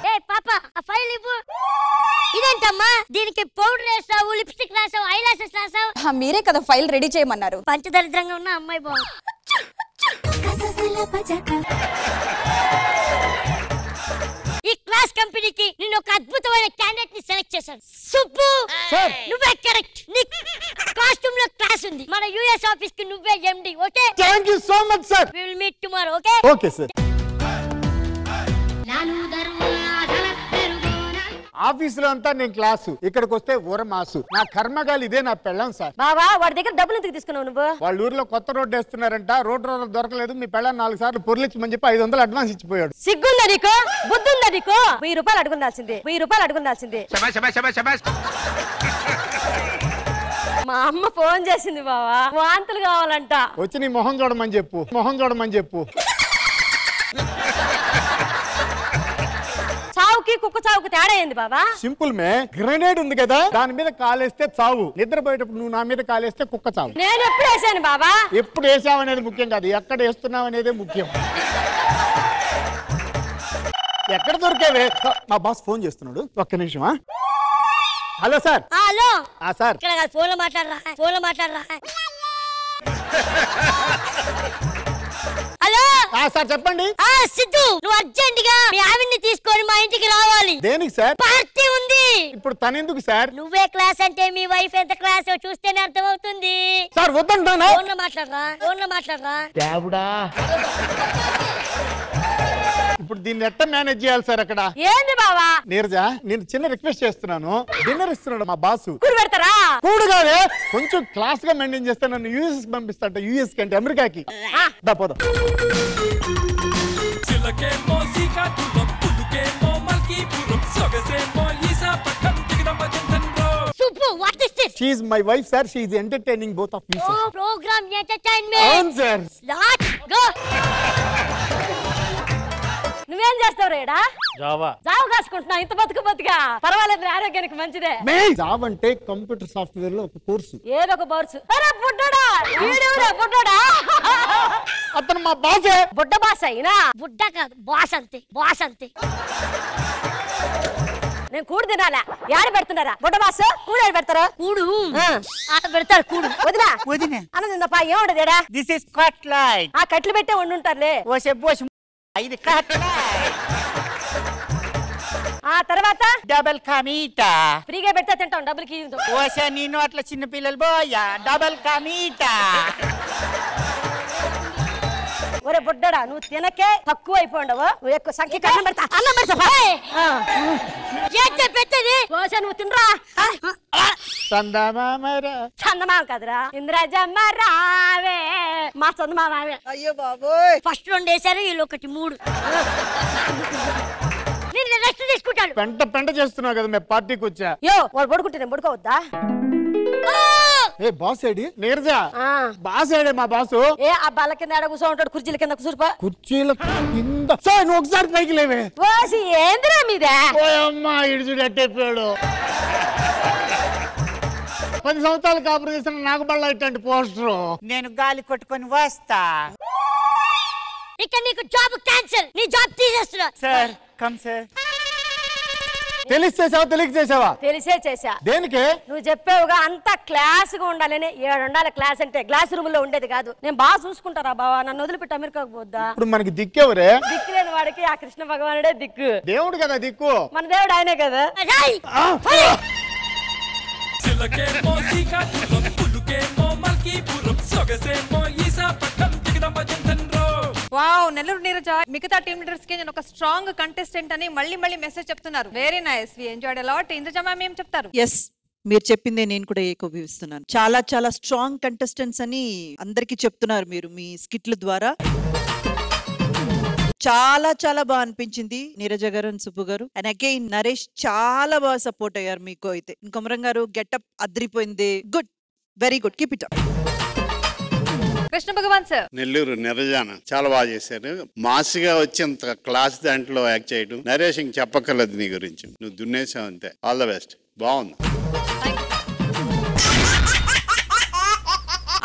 [SPEAKER 14] ఏ పాప ఆ ఫైల్ ఇవ్వు ఇదేంటమ్మా దీనికి పౌడర్ వేసావు లిప్స్టిక్ రాసావు ఐ లాషెస్ రాసావు
[SPEAKER 17] మీరే కదా ఫైల్ రెడీ చేయమన్నారు
[SPEAKER 14] పంచదరిద్రంగా ఉన్న అమ్మాయి బాగు ఈ క్లాస్ కంపెనీ కంపెనీకి నేను ఒక అద్భుతమైన క్యాండిడేట్ ని సెలెక్ట్ చేశాను. సుబ్బు నువ్వే కరెక్ట్. నీ కాస్ట్యూమ్ లో క్లాస్ ఉంది. మన యుఎస్ ఆఫీస్ కి నువ్వే MD. Okay,
[SPEAKER 15] thank you so much sir.
[SPEAKER 14] We will meet tomorrow. Okay
[SPEAKER 15] okay sir. ఆఫీసులో అంతా నేను క్లాసు, ఇక్కడికి వస్తే ఊరమాసు. నా కర్మగాలి ఇదే నా పెళ్ళం సార్.
[SPEAKER 14] బావా వాడి దగ్గర డబ్బులు ఎందుకు తీసుకున్నావు నువ్వు?
[SPEAKER 15] వాళ్ళ ఊర్లో కొత్త రోడ్డు వేస్తున్నారంట, రోడ్డు దొరకలేదు, మీ పెళ్ళం 4 సార్లు పొర్లిచ్చమని చెప్పి 500 అడ్వాన్స్ ఇచ్చిపోయాడు.
[SPEAKER 14] సిగ్గుందా నీకు? బుద్ధుందా నీకు? 1000 రూపాయలు అడుగుండాల్సిందే, 1000 రూపాయలు అడుగుండాల్సిందే. మా అమ్మ ఫోన్ చేసింది బావా, వాంతులు కావాలంట.
[SPEAKER 15] వచ్చి నీ మొహం చూడమని చెప్పు, మొహం చూడమని చెప్పు.
[SPEAKER 14] చావుకి కుక్క చావుకి తేడా ఏంది బాబా?
[SPEAKER 15] సింపుల్ మే, గ్రెనేడ్ ఉంది కదా, దాని మీద కాలేస్తే చావు. నిద్రపోయేటప్పుడు నువ్వు నా మీద కాలేస్తే కుక్క చావు.
[SPEAKER 14] నేను ఎప్పుడు వేసాను బాబా?
[SPEAKER 15] ఎప్పుడు వేసావు అనేది ముఖ్యం కాదు, ఎక్కడ వేస్తున్నావు అనేదే ముఖ్యం. ఎక్కడ దొరికేవే? మా బాస్ ఫోన్ చేస్తున్నాడు, ఒక్క నిమిషమా. Hello sir.
[SPEAKER 14] Hello
[SPEAKER 15] sir.
[SPEAKER 14] ఇక్కడ ఫోన్ లో మాట్లాడరా, ఫోన్ లో మాట్లాడరా. హలో
[SPEAKER 15] సార్ చెప్పండి.
[SPEAKER 14] సిద్ధు, నువ్వు అర్జెంట్ గా మీ ఆవిడ్ని తీసుకొని మా ఇంటికి రావాలి.
[SPEAKER 15] దేనికి సార్?
[SPEAKER 14] పార్టీ ఉంది.
[SPEAKER 15] ఇప్పుడు తనెందుకు సార్?
[SPEAKER 14] నువ్వే క్లాస్ అంటే మీ వైఫ్ ఎంత క్లాస్ చూస్తేనే అర్థమవుతుంది.
[SPEAKER 15] సార్ వద్దంటానా?
[SPEAKER 14] ఫోన్ లో మాట్లాడరా, ఫోన్ లో మాట్లాడరా.
[SPEAKER 15] దేవుడా, ఇప్పుడు దీన్ని ఎట్లా మేనేజ్ చేయాలి సార్ అక్కడ?
[SPEAKER 14] ఏంది బావా?
[SPEAKER 15] నీరజ, నేను చిన్న రిక్వెస్ట్ చేస్తున్నాను. డిన్నర్ ఇస్తున్నాడు మా బాసు.
[SPEAKER 14] కూడు పెడతారా?
[SPEAKER 15] కూడు కాదే, కొంచెం క్లాస్ గా మెయింటైన్ చేస్తే నన్ను యూఎస్ పంపిస్తాట. యూఎస్ కంటే అమెరికాకి దా పోదాం. She is my wife, sir. She is entertaining both of you, sir.
[SPEAKER 14] Oh, program entertainment.
[SPEAKER 15] అవును sir.
[SPEAKER 14] Let's go. నువ్వేం చేస్తావు రేడా?
[SPEAKER 3] జావా.
[SPEAKER 14] జావ కాసుకుంటున్నా, ఇంత బతుగా పర్వాలేదు, ఆరోగ్యానికి మంచిదే.
[SPEAKER 15] జావా అంటే కంప్యూటర్ సాఫ్ట్వేర్ లో ఒక కోర్సు.
[SPEAKER 14] ఏదో ఒక కోర్సు. అరే బుడ్డడా, వీడెవరా బుడ్డడా?
[SPEAKER 15] అతను మా బాసే.
[SPEAKER 14] బుడ్డ బాస్ అయినా? బుడ్డ కాదు, బాస్ అంతే, బాస్ అంతే. నేను కూడు తినాలా? యాడ పెడుతున్నారా బుడ్డ బాస్? కూడు ఏడు పెడతారా? కూడు ఆట పెడతారు. కూడు వదినా
[SPEAKER 11] వదినా
[SPEAKER 14] అన్న నిన్నపా ఏముండదేడా?
[SPEAKER 11] This is cutlet.
[SPEAKER 14] ఆ కట్లు పెట్టే వండుంటారులే.
[SPEAKER 11] ఓ చెప్పు, ఇది కట్లైట్.
[SPEAKER 14] ఆ తర్వాత
[SPEAKER 11] డబల్ కమీటా.
[SPEAKER 14] ఫ్రీగా పెడితే తింటాం, డబుల్ కీ.
[SPEAKER 11] ఓసే నేను అట్లా చిన్న పిల్లలు పోయా. డబల్ కమీటా.
[SPEAKER 14] ఒరే బుడ్డడా, నువ్వు తినకే తక్కువ అయిపోండవు. నువ్వు ఎక్కువ సంఖ్య అన్నం పెడతా, అన్నం పెడతా. పెట్టేది ఓసే, నువ్వు తినరా. చందమామ కదరా, ఇంద్రజమ్మ రావే మా చందమామే.
[SPEAKER 4] అయ్యో బాబోయ్,
[SPEAKER 14] ఫస్ట్ 2 వేసారు, వీళ్ళు 1 3. నేను రెస్ట్ తీసుకుంటాను.
[SPEAKER 15] పెంట చేస్తున్నావు కదా, మేము పార్టీకి వచ్చా.
[SPEAKER 14] యో వాడు పడుకుంటే నేను పడుకోవద్దా?
[SPEAKER 15] ఏ బాస్ ఏడి? నీరజా, బాస్ ఏడే? మా బాసు
[SPEAKER 14] ఏ ఆ బల్ల కింద ఎడ కూర్చో ఉంటాడు, కుర్చీల కింద కూర్చోపా.
[SPEAKER 15] కుర్చీల కింద. సార్ నువ్వు ఒకసారి పైకి లేవే.
[SPEAKER 14] ఓసి ఏంద్రా మీదే?
[SPEAKER 15] ఓయమ్మా, ఇడుచుడు ఎట్టేపోయాడు. 10 సంవత్సరాలు కాపురం చేసిన నాకు బళ్ళ ఇట్లాంటి పోస్టరు.
[SPEAKER 11] నేను గాలి కొట్టుకొని వస్తా.
[SPEAKER 14] ఇక నీకు జాబ్ క్యాన్సిల్, నీ జాబ్ తీసేస్తున్నా.
[SPEAKER 11] Sir come sir.
[SPEAKER 15] తెలిసి చేసావా తెలియక చేసావా?
[SPEAKER 14] తెలిసే చేసా.
[SPEAKER 15] దేనికి?
[SPEAKER 14] నువ్వు చెప్పావుగా అంతా క్లాస్ గా ఉండాలని. 7 ఉండాలి క్లాస్ అంటే, గ్లాస్ రూమ్ లో ఉండేది కాదు. నేను బాగా చూసుకుంటారా బావా? నన్ను వదిలిపెట్టి అమెరికాకు పోద్దా?
[SPEAKER 15] ఇప్పుడు మనకి దిక్కెవరే?
[SPEAKER 14] దిక్కులేని వాడికి ఆ కృష్ణ భగవానుడే దిక్కు.
[SPEAKER 15] దేవుడు కదా దిక్కు.
[SPEAKER 14] మన దేవుడు ఆయనే కదా.
[SPEAKER 2] వావ్, నెల్లూరు నీరజ మిగతా టీమ్ లీడర్స్ కి నేను ఒక స్ట్రాంగ్ కంటెస్టెంట్ అని మళ్ళీ మెసేజ్ చెప్తున్నారు. Very nice, we enjoyed a lot. Indraja ma'am ఏం చెప్తారు?
[SPEAKER 4] ఎస్, మీరు చెప్పిందే నేను కూడా ఏకోభవిస్తున్నాను. చాలా చాలా స్ట్రాంగ్ కంటెస్టెంట్స్ అని అందరికి చెప్తున్నారు మీరు మీ స్కిట్ల ద్వారా. చాలా చాలా బాగా అనిపించింది నీరజ గారు అండ్ సుబ్బు గారు. అండ్ అగైన్ నరేష్ చాలా బాగా సపోర్ట్ అయ్యారు మీకు. అయితే కొమరం గారు గెటప్ అద్రిపోయింది. Good, very good, keep it up.
[SPEAKER 2] Krishna Bhagavan sir.
[SPEAKER 8] Nellore Neeraja చాలా బాగా చేశారు. మాసిగా వచ్చి అంత క్లాస్ దాంట్లో యాక్ట్ చేయడం. నరేష్ ఇంక చెప్పక్కర్లేదు నీ గురించి, నువ్వు దున్నేసావు అంతే. ఆల్ ద బెస్ట్, బాగుంది.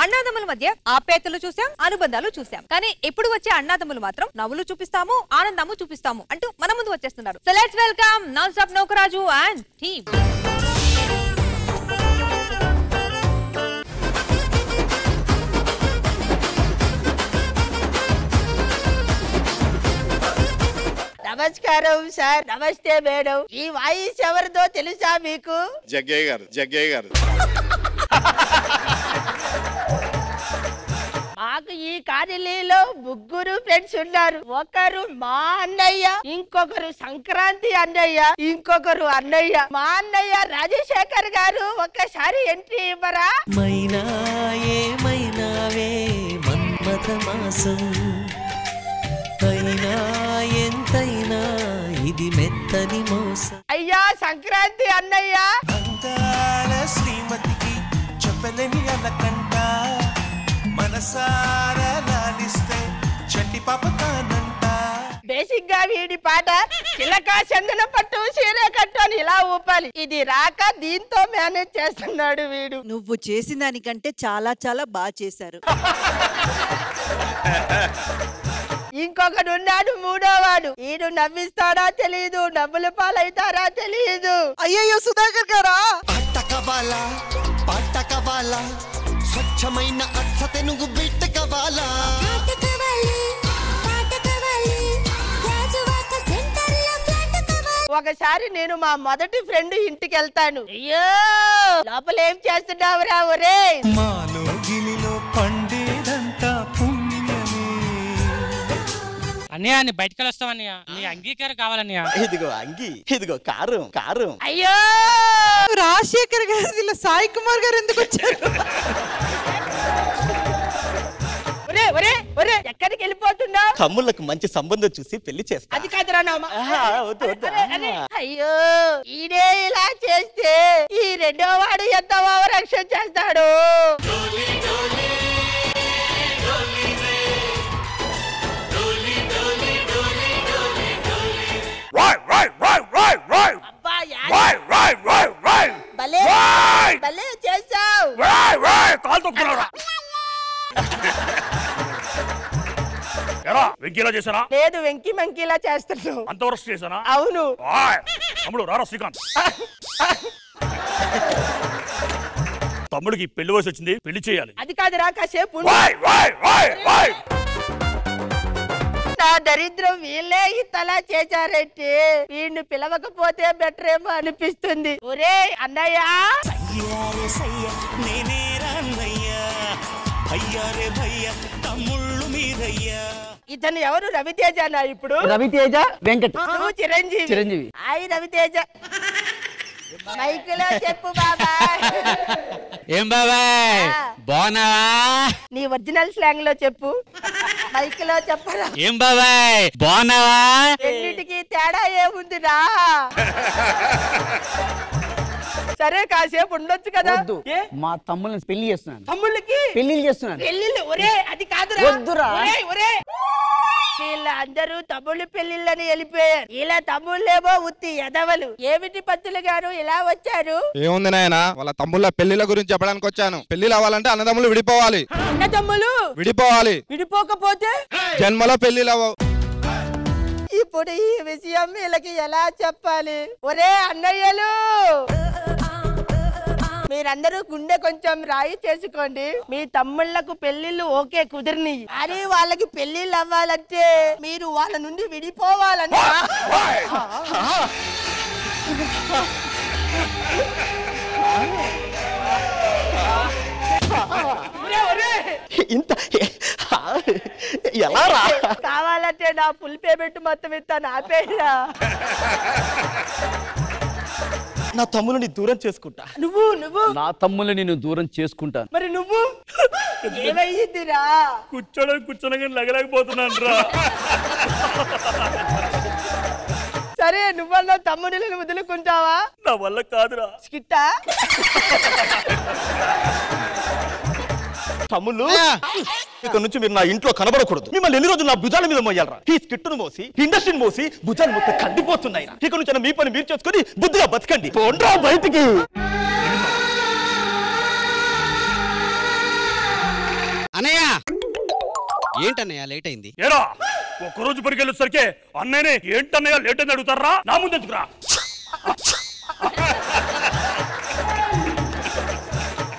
[SPEAKER 2] అన్నాదమ్ముల మధ్య ఆప్యాయతలు చూసాం, అనుబంధాలు చూసాం. కానీ ఎప్పుడు వచ్చే అన్నాదమ్ములు మాత్రం నవ్వులు చూపిస్తాము, ఆనందము చూపిస్తాము అంటూ మన ముందు వచ్చేస్తున్నారు. So let's welcome non stop Naukaraju and team.
[SPEAKER 11] నమస్కారం సార్. నమస్తే మేడం. ఈ వాయిస్ ఎవరిదో తెలుసా మీకు?
[SPEAKER 8] జగ్గయ్య గారు
[SPEAKER 11] మాకు ఈ కాలనీలో ముగ్గురు ఫ్రెండ్స్ ఉన్నారు. ఒకరు మా అన్నయ్య, ఇంకొకరు సంక్రాంతి అన్నయ్య, ఇంకొకరు అన్నయ్య. మా అన్నయ్య రాజశేఖర్ గారు ఒక్కసారి ఎంట్రీ ఇవ్వరా?
[SPEAKER 5] మైనా ఏమైనావే మన్మథ మాసం అయినా ఎంతైనా ఇది మెత్తని మోసం.
[SPEAKER 11] అయ్యా సంక్రాంతి అన్నయ్య.
[SPEAKER 5] అందాల శ్రీమతికి చెప్పలేని అలకంట మనసారా లాలిస్తే చంటి పాప కానంట.
[SPEAKER 11] బేసిక్ గా వీడి పాట చిలక చందన పట్టు చీర కట్టు అని ఇలా ఊపాలి. ఇది రాక దీంతో మేనేజ్ చేస్తున్నాడు వీడు.
[SPEAKER 4] నువ్వు చేసిన దానికంటే చాలా చాలా బాగా చేశారు.
[SPEAKER 11] ఇంకొకడు ఉన్నాడు మూడోవాడు. ఈడు నవ్విస్తాడా తెలియదు, నవ్వుల పాలైతారా తెలియదు.
[SPEAKER 4] అయ్యయ్యో సుధాకర్ గారా.
[SPEAKER 5] పాట కవాలా స్వచ్ఛమైన అచ్చ తెనుగు బిడ్డ కవాలా.
[SPEAKER 11] ఒకసారి నేను మా మొదటి ఫ్రెండ్ ఇంటికి వెళ్తాను. అయ్యో లోపల ఏం చేస్తున్నావురా ఒరే?
[SPEAKER 5] మాలో గిలిలో పండేదంతా పుణ్యమే.
[SPEAKER 12] అన్నయ్య నీ బయటకు వస్తావన్నయ్య, నీ అంగీకారం కావాలన్నయ్య.
[SPEAKER 6] ఇదిగో అంగి, ఇదిగో కారం.
[SPEAKER 11] అయ్యో
[SPEAKER 4] రాజశేఖర్ గారు ఇలా సాయి కుమార్ గారు ఎందుకు వచ్చారు?
[SPEAKER 11] ఎక్కడికి వెళ్ళిపోతున్నావు?
[SPEAKER 6] తమ్ముళ్ళకు మంచి సంబంధం చూసి పెళ్లి చేస్తా.
[SPEAKER 11] అది కాదురా అయ్యో ఈడే ఇలా చేస్తే ఈ రెండో వాడు ఎంత ఓవరాక్షన్ చేస్తాడు. భలే చేసావు.
[SPEAKER 10] వెంకీలా చేశానా?
[SPEAKER 11] లేదు వెంకీ మంకీలా చేస్తున్నావు.
[SPEAKER 10] అంత వరస్ట్ చేశానా?
[SPEAKER 11] అవును.
[SPEAKER 10] తమ్ముడు రారా శ్రీకాంత్. తమ్ముడికి పెళ్లి వయసు వచ్చింది, పెళ్లి చేయాలి.
[SPEAKER 11] అది కాదురా కాసేపు. నా దరిద్రం వీళ్ళే ఇంతలా చేశారంటే వీడిని పిలవకపోతే బెటర్ ఏమో అనిపిస్తుంది. ఒరే అన్నయ్య. ఇతను ఎవరు? రవితేజనా? ఇప్పుడు
[SPEAKER 16] రవితేజ వెంకట్.
[SPEAKER 11] నువ్వు చిరంజీవి. హాయ్ రవితేజ. మైకులో చెప్పు బాబాయ్.
[SPEAKER 12] ఏం బాబాయ్ బాగున్నావా?
[SPEAKER 11] నీ ఒరిజినల్ స్లాంగ్ లో చెప్పు, మైకులో చెప్పరా.
[SPEAKER 12] ఏం బాబాయ్ బాగున్నావా?
[SPEAKER 11] రెండింటికి తేడా ఏముందిరా? సరే కాసేపు ఉండొచ్చు కదా.
[SPEAKER 16] మా తమ్ముళ్ళని పెళ్లి చేస్తున్నాను.
[SPEAKER 11] తమ్ముళ్ళకి
[SPEAKER 16] పెళ్లి చేస్తున్నాను.
[SPEAKER 11] పెళ్లిళ్ళు? ఒరే అది కాదురా.
[SPEAKER 16] వద్దురా.
[SPEAKER 11] వీళ్ళందరూ తమ్ముళ్ళు పెళ్లిళ్ళని వెళ్ళిపోయారు. ఇలా తమ్ముళ్ళేమో ఉత్తి ఎదవలు. ఏమిటి పంతులు గారు ఇలా వచ్చారు?
[SPEAKER 17] ఏముంది నాయనా, వాళ్ళ తమ్ముళ్ళ పెళ్లిళ్ళ గురించి చెప్పడానికి వచ్చాను. పెళ్లిళ్ళు అవ్వాలంటే అన్నదమ్ములు విడిపోవాలి.
[SPEAKER 11] అన్నదమ్ములు
[SPEAKER 17] విడిపోవాలి.
[SPEAKER 11] విడిపోకపోతే
[SPEAKER 17] జన్మలో పెళ్లిళ్ళు అవ్వవు.
[SPEAKER 11] ఇప్పుడు ఈ విషయం వీళ్ళకి ఎలా చెప్పాలి? ఒరే అన్నయ్యలు, మీరందరూ గుండె కొంచెం రాయి చేసుకోండి. మీ తమ్ముళ్లకు పెళ్లిళ్ళు ఓకే కుదిరిని, అని వాళ్ళకి పెళ్లిళ్ళు అవ్వాలంటే మీరు వాళ్ళ నుండి విడిపోవాలంట.
[SPEAKER 6] ఇంత ఎలా రా?
[SPEAKER 11] కావాలంటే నా ఫుల్ పేమెంట్ మొత్తం ఇస్తాను, ఆపేరా.
[SPEAKER 6] నా తమ్ముని దూరం చేసుకుంటా.
[SPEAKER 11] నువ్వు
[SPEAKER 16] నా తమ్ముని నేను దూరం చేసుకుంటాను.
[SPEAKER 11] మరి నువ్వు ఏమైందిరా?
[SPEAKER 10] కూర్చోడానికి లగలేకపోతున్నాను రా.
[SPEAKER 11] సరే నువ్వన్నా తమ్ముడిని వదులుకుంటావా?
[SPEAKER 10] నా వల్ల కాదురా.
[SPEAKER 11] స్కిట్టా?
[SPEAKER 6] తమ్ముళ్ళు ఇక్కడ నుంచి మీరు నా ఇంట్లో కనబడకూడదు. మిమ్మల్ని ఎన్ని రోజులు నా భుజాల మీద మోయాలరా? ఈ స్కిట్టును మోసి ఇండస్ట్రీని మోసి భుజాలు మొత్తం కందిపోతున్నాయి. ఇక్కడ నుంచి మీ పని మీరు చేసుకుని బుద్ధిగా బతకండి. పోండ్రా బయటికి.
[SPEAKER 18] అన్నయ్య ఏంటన్నయ్య లేట్ అయింది?
[SPEAKER 10] ఏరా ఒక్కరోజు పరిగెళ్ళేసరికి అన్నయ్యనే ఏంటన్నయ్య లేట్ అని అడుగుతారా? నా ముందు ఎందుకురా?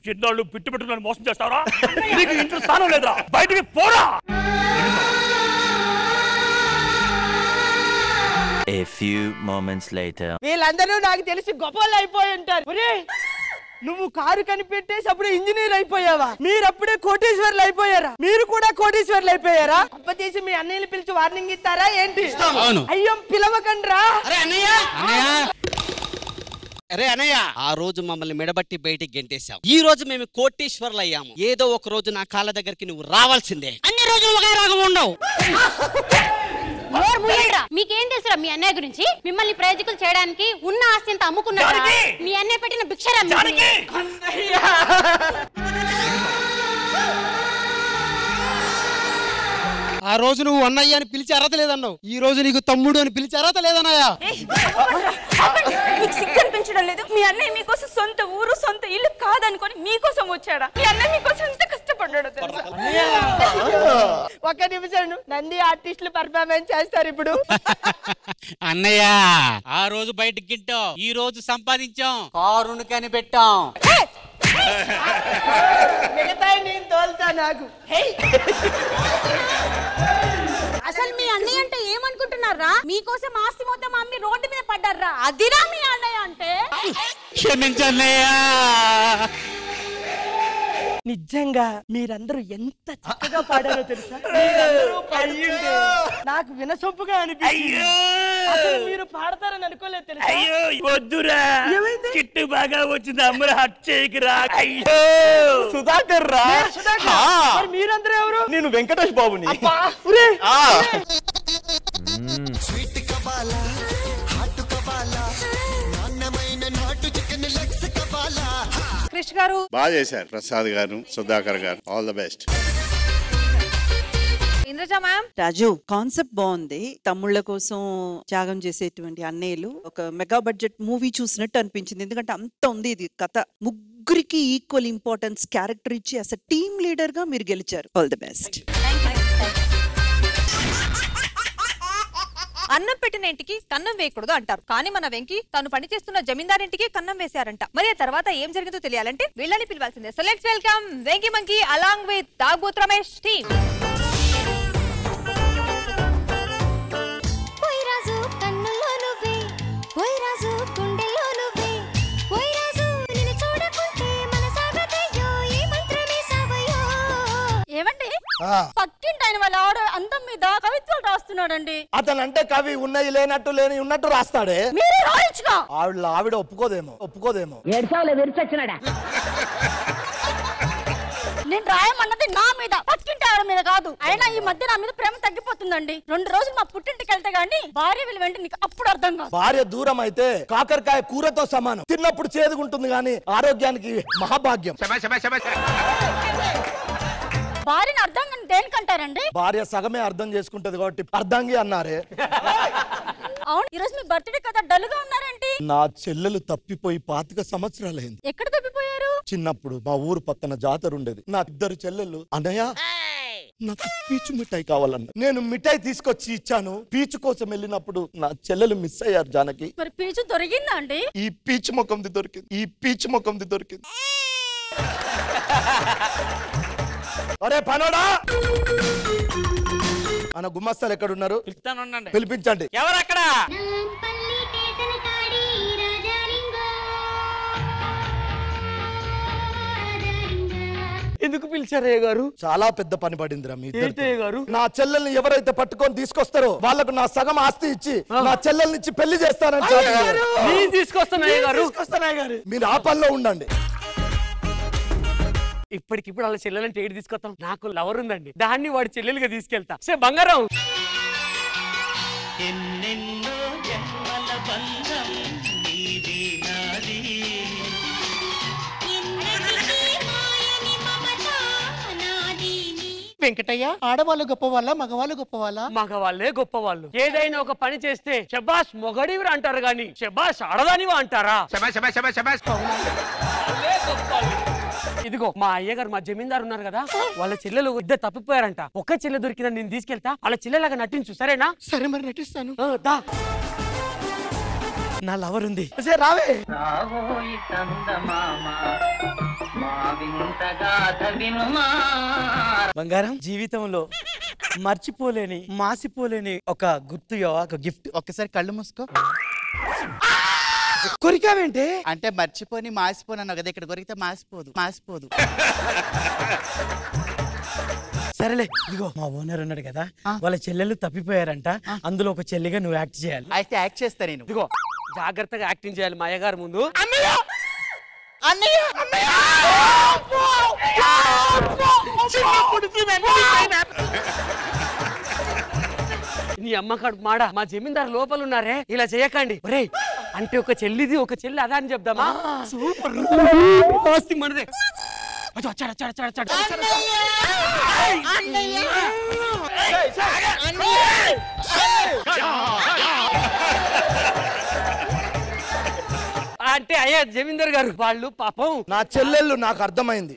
[SPEAKER 10] చిన్నాళ్ళు పిట్టు పెట్టుకుని మోసం చేస్తారా? నీకు ఇంట్లో స్థానం లేదురా, బయటికి పోరా.
[SPEAKER 19] A few moments later.
[SPEAKER 11] వీళ్ళందరూ నాకు తెలిసి గొప్పలు అయిపోయి ఉంటారు. నువ్వు కారు కనిపెట్టేసి అప్పుడే ఇంజనీర్ అయిపోయావా? మీరప్పుడే కోటీశ్వర్లు అయిపోయారా? మీరు కూడా కోటీశ్వర్లు అయిపోయారా? అప్పచేసి మీ అన్నయ్యని పిలిచి వార్నింగ్ ఇస్తారా ఏంటి? అయ్యో పిలవకండ్రా.
[SPEAKER 18] అరే అన్నయ్య, ఆ రోజు మమ్మల్ని మెడబట్టి బయటికి గెంటేశావు. ఈ రోజు మేము కోటీశ్వర్లు అయ్యాము. ఏదో ఒక రోజు నా కాళ్ళ దగ్గరికి నువ్వు రావాల్సిందే.
[SPEAKER 14] అన్ని రోజులు ఒకే రాగం ఉండవు. మీకేం తెలుసురా మీ అన్నయ్య గురించి? మిమ్మల్ని ప్రయోజకులు చేయడానికి ఉన్న ఆస్తి అంతా అమ్ముకున్నారా? మీ అన్నయ్య పెట్టిన భిక్షరా?
[SPEAKER 18] ఆ రోజు నువ్వు అన్నయ్య అని పిలిచి అర్హత లేదన్నావు. ఈ రోజు నీకు తమ్ముడు అని పిలిచి అర్హత లేదన్నయ్య.
[SPEAKER 20] మీకు సిగ్గు అనిపించడం లేదు? మీ అన్నయ్య మీకోసం సొంత ఊరు సొంత ఇల్లు కాదనుకొని మీకోసం వచ్చాడా? మీ అన్నయ్య మీకోసం ఎంత కష్టపడ్డాడో తెలుసా?
[SPEAKER 11] ఒక నిమిషం, నంది ఆర్టిస్టులు పర్ఫార్మెన్స్ చేస్తారు ఇప్పుడు.
[SPEAKER 18] అన్నయ్య, ఆ రోజు బయటకి గిట్టాం, ఈ రోజు సంపాదించాం, కారును కనిపెట్టాం.
[SPEAKER 11] మిగతా నేను తోలుతా. నాకు
[SPEAKER 20] అసలు మీ అన్నయ్య అంటే ఏమనుకుంటున్నారా? మీకోసం ఆస్తి మొత్తం అమ్మి రోడ్డు మీద పడ్డారా? అదిరా మీ అన్నయ్య అంటే?
[SPEAKER 18] క్షమించన్నయ్యా.
[SPEAKER 11] నిజంగా మీరందరూ ఎంత చక్కగా పాడారో తెలుసా? నాకు వినసొంపుగా అనిపించింది. మీరు పాడతారని అనుకోలేదు తెలుసా?
[SPEAKER 10] అయ్యో వద్దురా, కిట్టు బాగా వచ్చింది, అమ్మరు హట్ చేయకురా. అయ్యో
[SPEAKER 3] సుధాకర్ రా.
[SPEAKER 11] మీరందరూ ఎవరు?
[SPEAKER 3] నేను వెంకటేష్ బాబుని.
[SPEAKER 5] స్వీట్ కబాలా, హాట్ కబాలా, నాన్నమైన నాటు చికెన్ లెగ్స్ కబాలా.
[SPEAKER 2] కృష్ణ గారు
[SPEAKER 8] బాగా చేశారు. ప్రసాద్ గారు, సుధాకర్ గారు, all the best.
[SPEAKER 2] Indraja ma'am.
[SPEAKER 4] Raju, concept బాగుంది. తమ్ముళ్ళ కోసం త్యాగం చేసేటువంటి అన్నయ్యలు ఒక మెగా బడ్జెట్ మూవీ చూసినట్టు అనిపించింది. ఎందుకంటే అంత ఉంది ఇది కథ. ముగ్గురికి ఈక్వల్ ఇంపార్టెన్స్ క్యారెక్టర్ ఇచ్చి అస్ ఎ టీమ్ లీడర్ గా మీరు గెలిచారు. All the best.
[SPEAKER 2] అన్నం పెట్టిన ఇంటికి కన్నం వేయకూడదు అంటారు. కానీ మన వెంకి తను పనిచేస్తున్న జమీందారింటికి కన్నం వేశారంట. మరి ఆ తర్వాత ఏం జరిగిందో తెలియాలంటే వీళ్ళని పిలవాల్సిందే. So let's welcome Venky monkey along with Tagubothu Ramesh team.
[SPEAKER 20] ఏమండి, పక్కింటి ఆయన వాళ్ళ ఆవిడ అందం మీద కవిత్వాలు రాస్తున్నాడండి.
[SPEAKER 3] అతనంటే కవి ఉన్నాయి లేనట్టు లేని ఉన్నట్టు రాస్తాడే.
[SPEAKER 20] మీరు రాయించుగా.
[SPEAKER 3] ఆవిడ ఒప్పుకోదేమో.
[SPEAKER 20] నేను రాయమన్నది నా మీద, పక్కింటి ఆవిడ మీద కాదు. అయినా ఈ మధ్య నా మీద ప్రేమ తగ్గిపోతుందండి. 2 రోజులు మా పుట్టింటికి వెళ్తే గానీ భార్య వీళ్ళు వెంట నీకు అప్పుడు అర్థం కాదు.
[SPEAKER 3] భార్య దూరం అయితే కాకరకాయ కూరతో సమానం. తిన్నప్పుడు చేదుగుంటుంది గానీ ఆరోగ్యానికి మహాభాగ్యం.
[SPEAKER 20] భార్యని అర్థం దేనికంటారండి?
[SPEAKER 3] భార్య సగమే అర్థం చేసుకుంటది కాబట్టి అర్థంగి అన్నారే.
[SPEAKER 20] అవును, ఈ రోజు మీ బర్త్డే కదా, డల్ గా ఉన్నారేంటి?
[SPEAKER 3] నా చెల్లెలు తప్పిపోయి 25 సంవత్సరాలైంది.
[SPEAKER 20] ఎక్కడ తప్పిపోయారు?
[SPEAKER 3] చిన్నప్పుడు మా ఊరు పక్కన జాతర ఉండేది. నా 2 చెల్లెళ్ళు అన్నయ్య నాకు పీచు మిఠాయి కావాలన్నా. నేను మిఠాయి తీసుకొచ్చి ఇచ్చాను. పీచు కోసం వెళ్ళినప్పుడు నా చెల్లెలు మిస్ అయ్యారు జానకి.
[SPEAKER 20] మరి పీచు దొరికిందా అండి?
[SPEAKER 3] ఈ పీచు ముఖంది దొరికింది. అరే పనోడా, మన గుమ్మస్తాలు ఎక్కడున్నారు? పిలిపించండి.
[SPEAKER 12] ఎవరక్కడ?
[SPEAKER 3] ఎందుకు పిలిచారయ్య గారు? చాలా పెద్ద పని పడిందిరా మీ గారు. నా చెల్లెల్ని ఎవరైతే పట్టుకొని తీసుకొస్తారో వాళ్ళకు నా సగం ఆస్తి ఇచ్చి నా చెల్లెల్నిచ్చి పెళ్లి చేస్తానని తీసుకొస్తానయ్య గారు. మీరు ఆ పనిలో ఉండండి.
[SPEAKER 12] ఇప్పటికిప్పుడు వాళ్ళ చెల్లెలంటే ఏడు తీసుకొస్తాం. నాకు లవర్ ఉందండి, దాన్ని వాడి చెల్లెలుగా తీసుకెళ్తా. సే బంగారం.
[SPEAKER 15] వెంకటయ్య, ఆడవాళ్ళు గొప్పవాళ్ళ మగవాళ్ళు గొప్పవాళ్ళ?
[SPEAKER 12] మగవాళ్ళే గొప్పవాళ్ళు. ఏదైనా ఒక పని చేస్తే శబాష్ మొగడివిరా అంటారు గాని శబాష్ ఆడదానివా అంటారా? ఇదిగో మా అయ్యగారు, మా జమీందారు ఉన్నారు కదా, వాళ్ళ చెల్లెలు 2 తప్పిపోయారంట. ఒక చెల్లె దొరికిందని నేను తీసుకెళ్తా, వాళ్ళ చెల్లెలాగా నటించు, సరేనా?
[SPEAKER 15] సరే, మరి నటిస్తాను.
[SPEAKER 12] నా లవర్ ఉంది.
[SPEAKER 3] రావే.
[SPEAKER 12] బంగారం, జీవితంలో
[SPEAKER 11] మర్చిపోలేని మాసిపోలేని ఒక గుర్తు ఒక గిఫ్ట్.
[SPEAKER 21] ఒక్కసారి కళ్ళు మూసుకో.
[SPEAKER 11] కొరికావేంటి?
[SPEAKER 21] అంటే మర్చిపోని మాసిపోను కదా, ఇక్కడ కొరికితే మాసిపోదు.
[SPEAKER 11] సరేలే, ఇదిగో మా ఓనర్ ఉన్నాడు కదా, వాళ్ళ చెల్లెలు తప్పిపోయారంట, అందులో ఒక చెల్లిగా నువ్వు యాక్ట్ చేయాలి.
[SPEAKER 21] అయితే యాక్ట్ చేస్తా నేను.
[SPEAKER 12] ఇదిగో జాగ్రత్తగా యాక్టింగ్ చేయాలి మా అయ్యగారు ముందు. నీ అమ్మ కడుపు మాడ, మా జమీందారు లోపల ఉన్నారే, ఇలా చేయకండి. ఒరే అంటే ఒక చెల్లిది ఒక చెల్లి అదా అని చెప్దామా? సూపర్ మనదే. వచ్చాడు. అంటే అయ్యా జమీందార్ గారు వాళ్ళు పాపం
[SPEAKER 3] నా చెల్లెళ్ళు నాకు అర్థమైంది.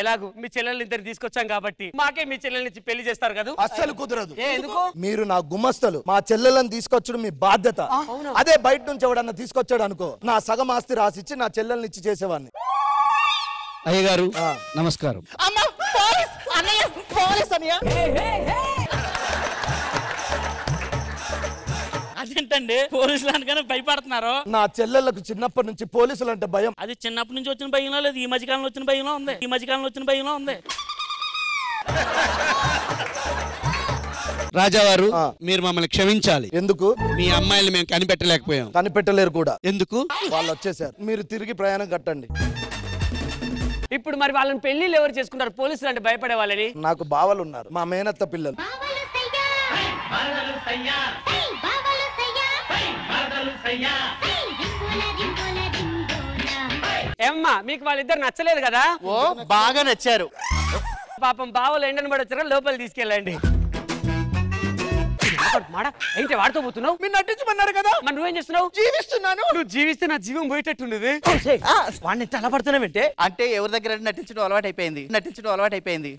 [SPEAKER 12] ఎలాగూ మీ చెల్లెల్ని ఇద్దరు తీసుకొచ్చాం కాబట్టి మాకే మీ చెల్లెల్ని పెళ్లి చేస్తారు కదా.
[SPEAKER 3] అస్సలు కుదరదు.
[SPEAKER 12] ఎందుకు?
[SPEAKER 3] మీరు నా గుమస్తలు, మా చెల్లెలను తీసుకొచ్చడం మీ బాధ్యత. అదే బయట నుంచి ఎవడన్నా తీసుకొచ్చాడు అనుకో, నా సగం ఆస్తి రాసిచ్చి నా చెల్లెల్ని ఇచ్చి చేసేవాడిని.
[SPEAKER 16] అయ్యగారు నమస్కారం.
[SPEAKER 22] అదేంటండి పోలీసులు అనగానే భయపడుతున్నారు?
[SPEAKER 3] నా చెల్లెళ్ళకు చిన్నప్పటి నుంచి పోలీసులు అంటే భయం.
[SPEAKER 22] అది చిన్నప్పటి నుంచి వచ్చిన భయంలో లేదు, ఈ మధ్యకాలంలో వచ్చిన భయంలో ఉంది.
[SPEAKER 18] రాజావారు మీరు మమ్మల్ని క్షమించాలి.
[SPEAKER 3] ఎందుకు?
[SPEAKER 18] మీ అమ్మాయిలు మేము కనిపెట్టలేకపోయాం.
[SPEAKER 3] కనిపెట్టలేరు కూడా.
[SPEAKER 18] ఎందుకు?
[SPEAKER 3] వాళ్ళు వచ్చేసారు, మీరు తిరిగి ప్రయాణం కట్టండి.
[SPEAKER 12] ఇప్పుడు మరి వాళ్ళని పెళ్లిళ్ళు ఎవరు చేసుకుంటారు? పోలీసులు అంటే భయపడే వాళ్ళని.
[SPEAKER 3] నాకు బావలు ఉన్నారు, మా మేనత్త పిల్లలు.
[SPEAKER 12] ఏమ్మా మీకు వాళ్ళిద్దరు నచ్చలేదు కదా?
[SPEAKER 21] ఓ బాగా నచ్చారు.
[SPEAKER 12] పాపం బావలు ఎండను పడి వచ్చారా, లోపల తీసుకెళ్ళండి. ఏంటి వాడితో పోతున్నావు?
[SPEAKER 11] మీరు నటించమన్నారు కదా,
[SPEAKER 12] మరి నువ్వేం చేస్తున్నావు?
[SPEAKER 11] జీవిస్తున్నాను.
[SPEAKER 12] నువ్వు జీవిస్తే నా జీవం పోయేటట్టుండేది.
[SPEAKER 11] వాడిని ఎలా పడుతున్నావంటే?
[SPEAKER 21] అంటే ఎవరి దగ్గర నటించడం అలవాటు అయిపోయింది.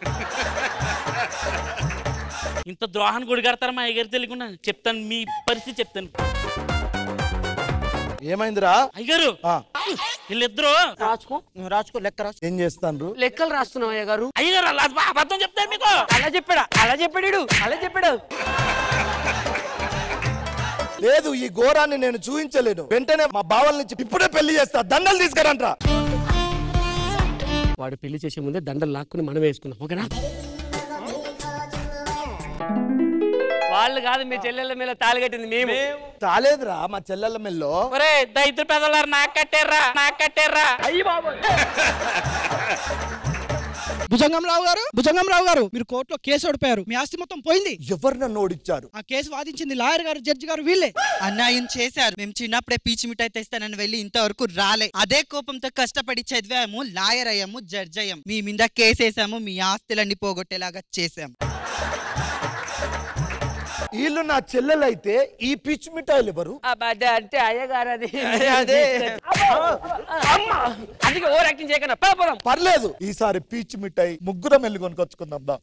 [SPEAKER 22] ఇంత ద్రోహాన్ని గుడి కడతారా మా అయ్యగారు తెలియకుండా? చెప్తాను మీ పరిస్థితి చెప్తాను.
[SPEAKER 3] ఏమైందిరా
[SPEAKER 22] అయ్యగారు? వీళ్ళిద్దరు
[SPEAKER 11] రాసుకో లెక్క రాసుకో.
[SPEAKER 3] ఏం చేస్తాను?
[SPEAKER 12] లెక్కలు రాస్తున్నావు అయ్యగారు.
[SPEAKER 22] అయ్యగారు అబద్ధం చెప్తారు మీకు.
[SPEAKER 12] అలా చెప్పాడు.
[SPEAKER 3] లేదు, ఈ ఘోరాన్ని నేను చూపించలేను. వెంటనే మా బావల నుంచి ఇప్పుడే పెళ్లి చేస్తా. దండలు తీసుకురంట్రా.
[SPEAKER 12] వాడు పెళ్లి చేసే ముందే దండలు లాక్కుని మనం వేసుకున్నాం, ఓకేనా? వాళ్ళు కాదు మీ చెల్లెళ్ళ మీద తాళి కట్టింది మేము.
[SPEAKER 3] తాలేదురా మా చెల్లెళ్ళ మెల్లో.
[SPEAKER 22] ఒరే దైత్ర పెదలారు నాకు కట్టారా.
[SPEAKER 12] అయ్యి బాబు.
[SPEAKER 23] భుజంగం రావు గారు మీరు కోర్టులో కేసు ఓడిపోయారు. మీ ఆస్తి మొత్తం పోయింది.
[SPEAKER 3] ఎవరు నన్ను ఓడించారు?
[SPEAKER 23] ఆ కేసు వాదించింది లాయర్ గారు, జడ్జి గారు వీళ్ళే.
[SPEAKER 21] అన్యాయం చేశారు. మేము చిన్నప్పుడే పీచి మిఠాయి తెస్తానని వెళ్ళి ఇంతవరకు రాలే. అదే కోపంతో కష్టపడి చదివాము, లాయర్ అయ్యాము, జడ్జి అయ్యాము. మీ మీద కేసేసాము, మీ ఆస్తులన్నీ పోగొట్టేలాగా చేసాము.
[SPEAKER 3] వీళ్ళు నా చెల్లెలైతే ఈ పిచ్చి మిఠాయిలు ఎవరు?
[SPEAKER 12] అంటే అయ్యగారు అది. అందుకే ఓవర్ యాక్టింగ్ చేయకన్నా పోదాం.
[SPEAKER 3] పర్లేదు, ఈసారి పీచ్ మిఠాయి ముగ్గురం వెళ్ళి కొనుకొచ్చుకుందాం దా.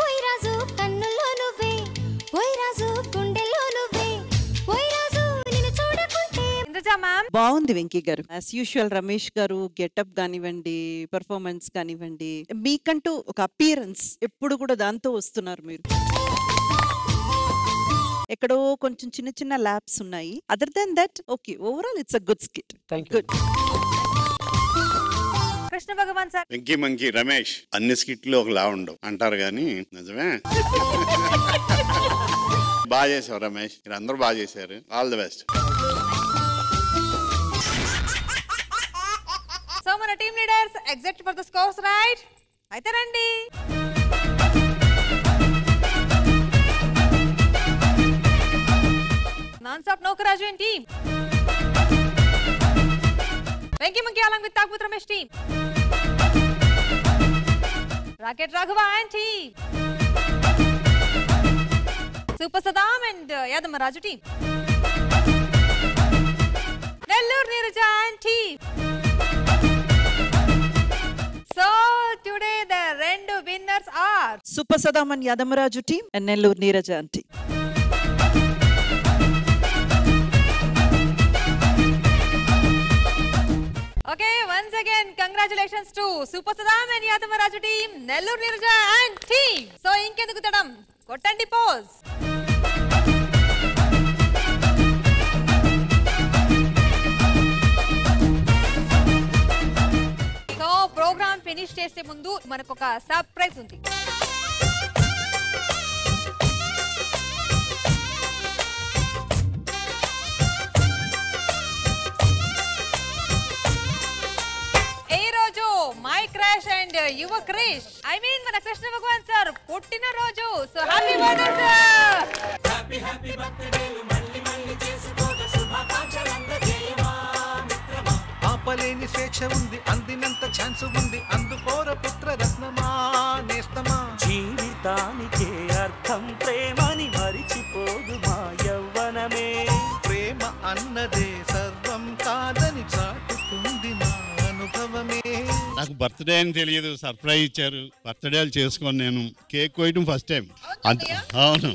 [SPEAKER 1] పోయిరాజు కన్నుల్లో నువ్వే, పోయిరాజు గుండెల్లో నువ్వే, పోయిరాజు నిన్ను చూడకుంటే.
[SPEAKER 2] ఇంద్రజా మ్యామ్.
[SPEAKER 4] బాగుంది వెంకీ గారు. యాజ్ యూజువల్ రమేష్ గారు గెటప్ కానివ్వండి, పర్ఫార్మెన్స్ కానివ్వండి, మీకంటూ ఒక అపియరెన్స్ ఎప్పుడు కూడా దాంతో వస్తున్నారు మీరు. ఎక్కడో కొంచెం చిన్న చిన్న ల్యాబ్స్ ఉన్నాయి. Other than that okay, overall it's a good skit. Good.
[SPEAKER 2] Krishna Bhagavan sir.
[SPEAKER 8] Venky monkey Ramesh అన్ని స్కిట్లు ఒకలా ఉండవు అంటారు కానీ నిజమే. బాగా చేసావు రమేష్, మీరు అందరూ బాగా చేశారు. All the best.
[SPEAKER 2] సో మన team leaders exact for the scores right? అయితే రండి. Non stop Naukaraju and team, Venky monkey along with Tagubothu Ramesh team, Rocket Raghava and team, super Saddam and Yadamma Raju team, Nellore Neeraja and team. So today the two winners are
[SPEAKER 4] Super Sadam and Yadamraju team and Nellore Neeraja team.
[SPEAKER 2] Okay once again congratulations to super Saddam and Yadavaraju team, Nellore Neeraja and team. So ఇంకెందుకు తడం, కొట్టండి pose. So programme finish చేసే ముందు మనకు ఒక surprise ఉంది. My crash and యువ Krish, I mean మన కృష్ణ భగవాన్ sir పుట్టిన రోజు. So happy birthday sir. Happy happy బర్త్డేలు మళ్ళీ మళ్ళీ చేసుకోగా శుభాకాంక్షలు అందజేయమా మిత్రమా.
[SPEAKER 7] ఆపలేని స్వేచ్ఛ ఉంది, అందినంత ఛాన్స్ ఉంది, అందుకోర పుత్ర రత్నమా నేస్తమా.
[SPEAKER 9] జీవితానికే అర్థం ప్రేమని మరిచిపోదు మా యవ్వనమే.
[SPEAKER 7] ప్రేమ అన్నదే సర్వం కాదని చాటుతుంది మా అనుభవమే.
[SPEAKER 8] నాకు బర్త్డే అని తెలియదు, సర్ప్రైజ్ ఇచ్చారు. బర్త్డేలు చేసుకొని నేను కేక్ కోయటం ఫస్ట్ టైం. అవును,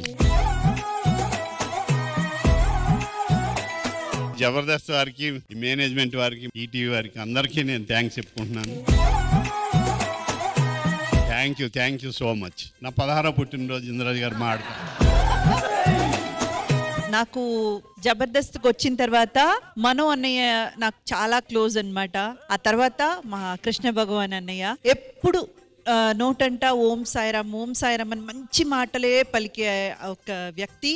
[SPEAKER 8] జబర్దస్త్ వారికి, మేనేజ్మెంట్ వారికి, ఈటీవీ వారికి అందరికీ నేను థ్యాంక్స్ చెప్పుకుంటున్నాను. Thank you so much. నా 16వ పుట్టినరోజు ఇంద్రరాజు గారు మాట్లాడతారు.
[SPEAKER 4] నాకు జబర్దస్త్కి వచ్చిన తర్వాత మనో అన్నయ్య నాకు చాలా క్లోజ్ అన్నమాట. ఆ తర్వాత మా కృష్ణ భగవాన్ అన్నయ్య ఎప్పుడు నోటంట ఓం సాయిరామ్ ఓం సాయిరామ్ అని మంచి మాటలే పలికే ఒక వ్యక్తి.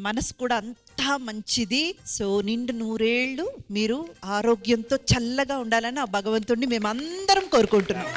[SPEAKER 4] మనసు కూడా అంతా మంచిది. సో నిండు 100 ఏళ్ళు మీరు ఆరోగ్యంతో చల్లగా ఉండాలని ఆ భగవంతుడిని మేమందరం కోరుకుంటున్నాం.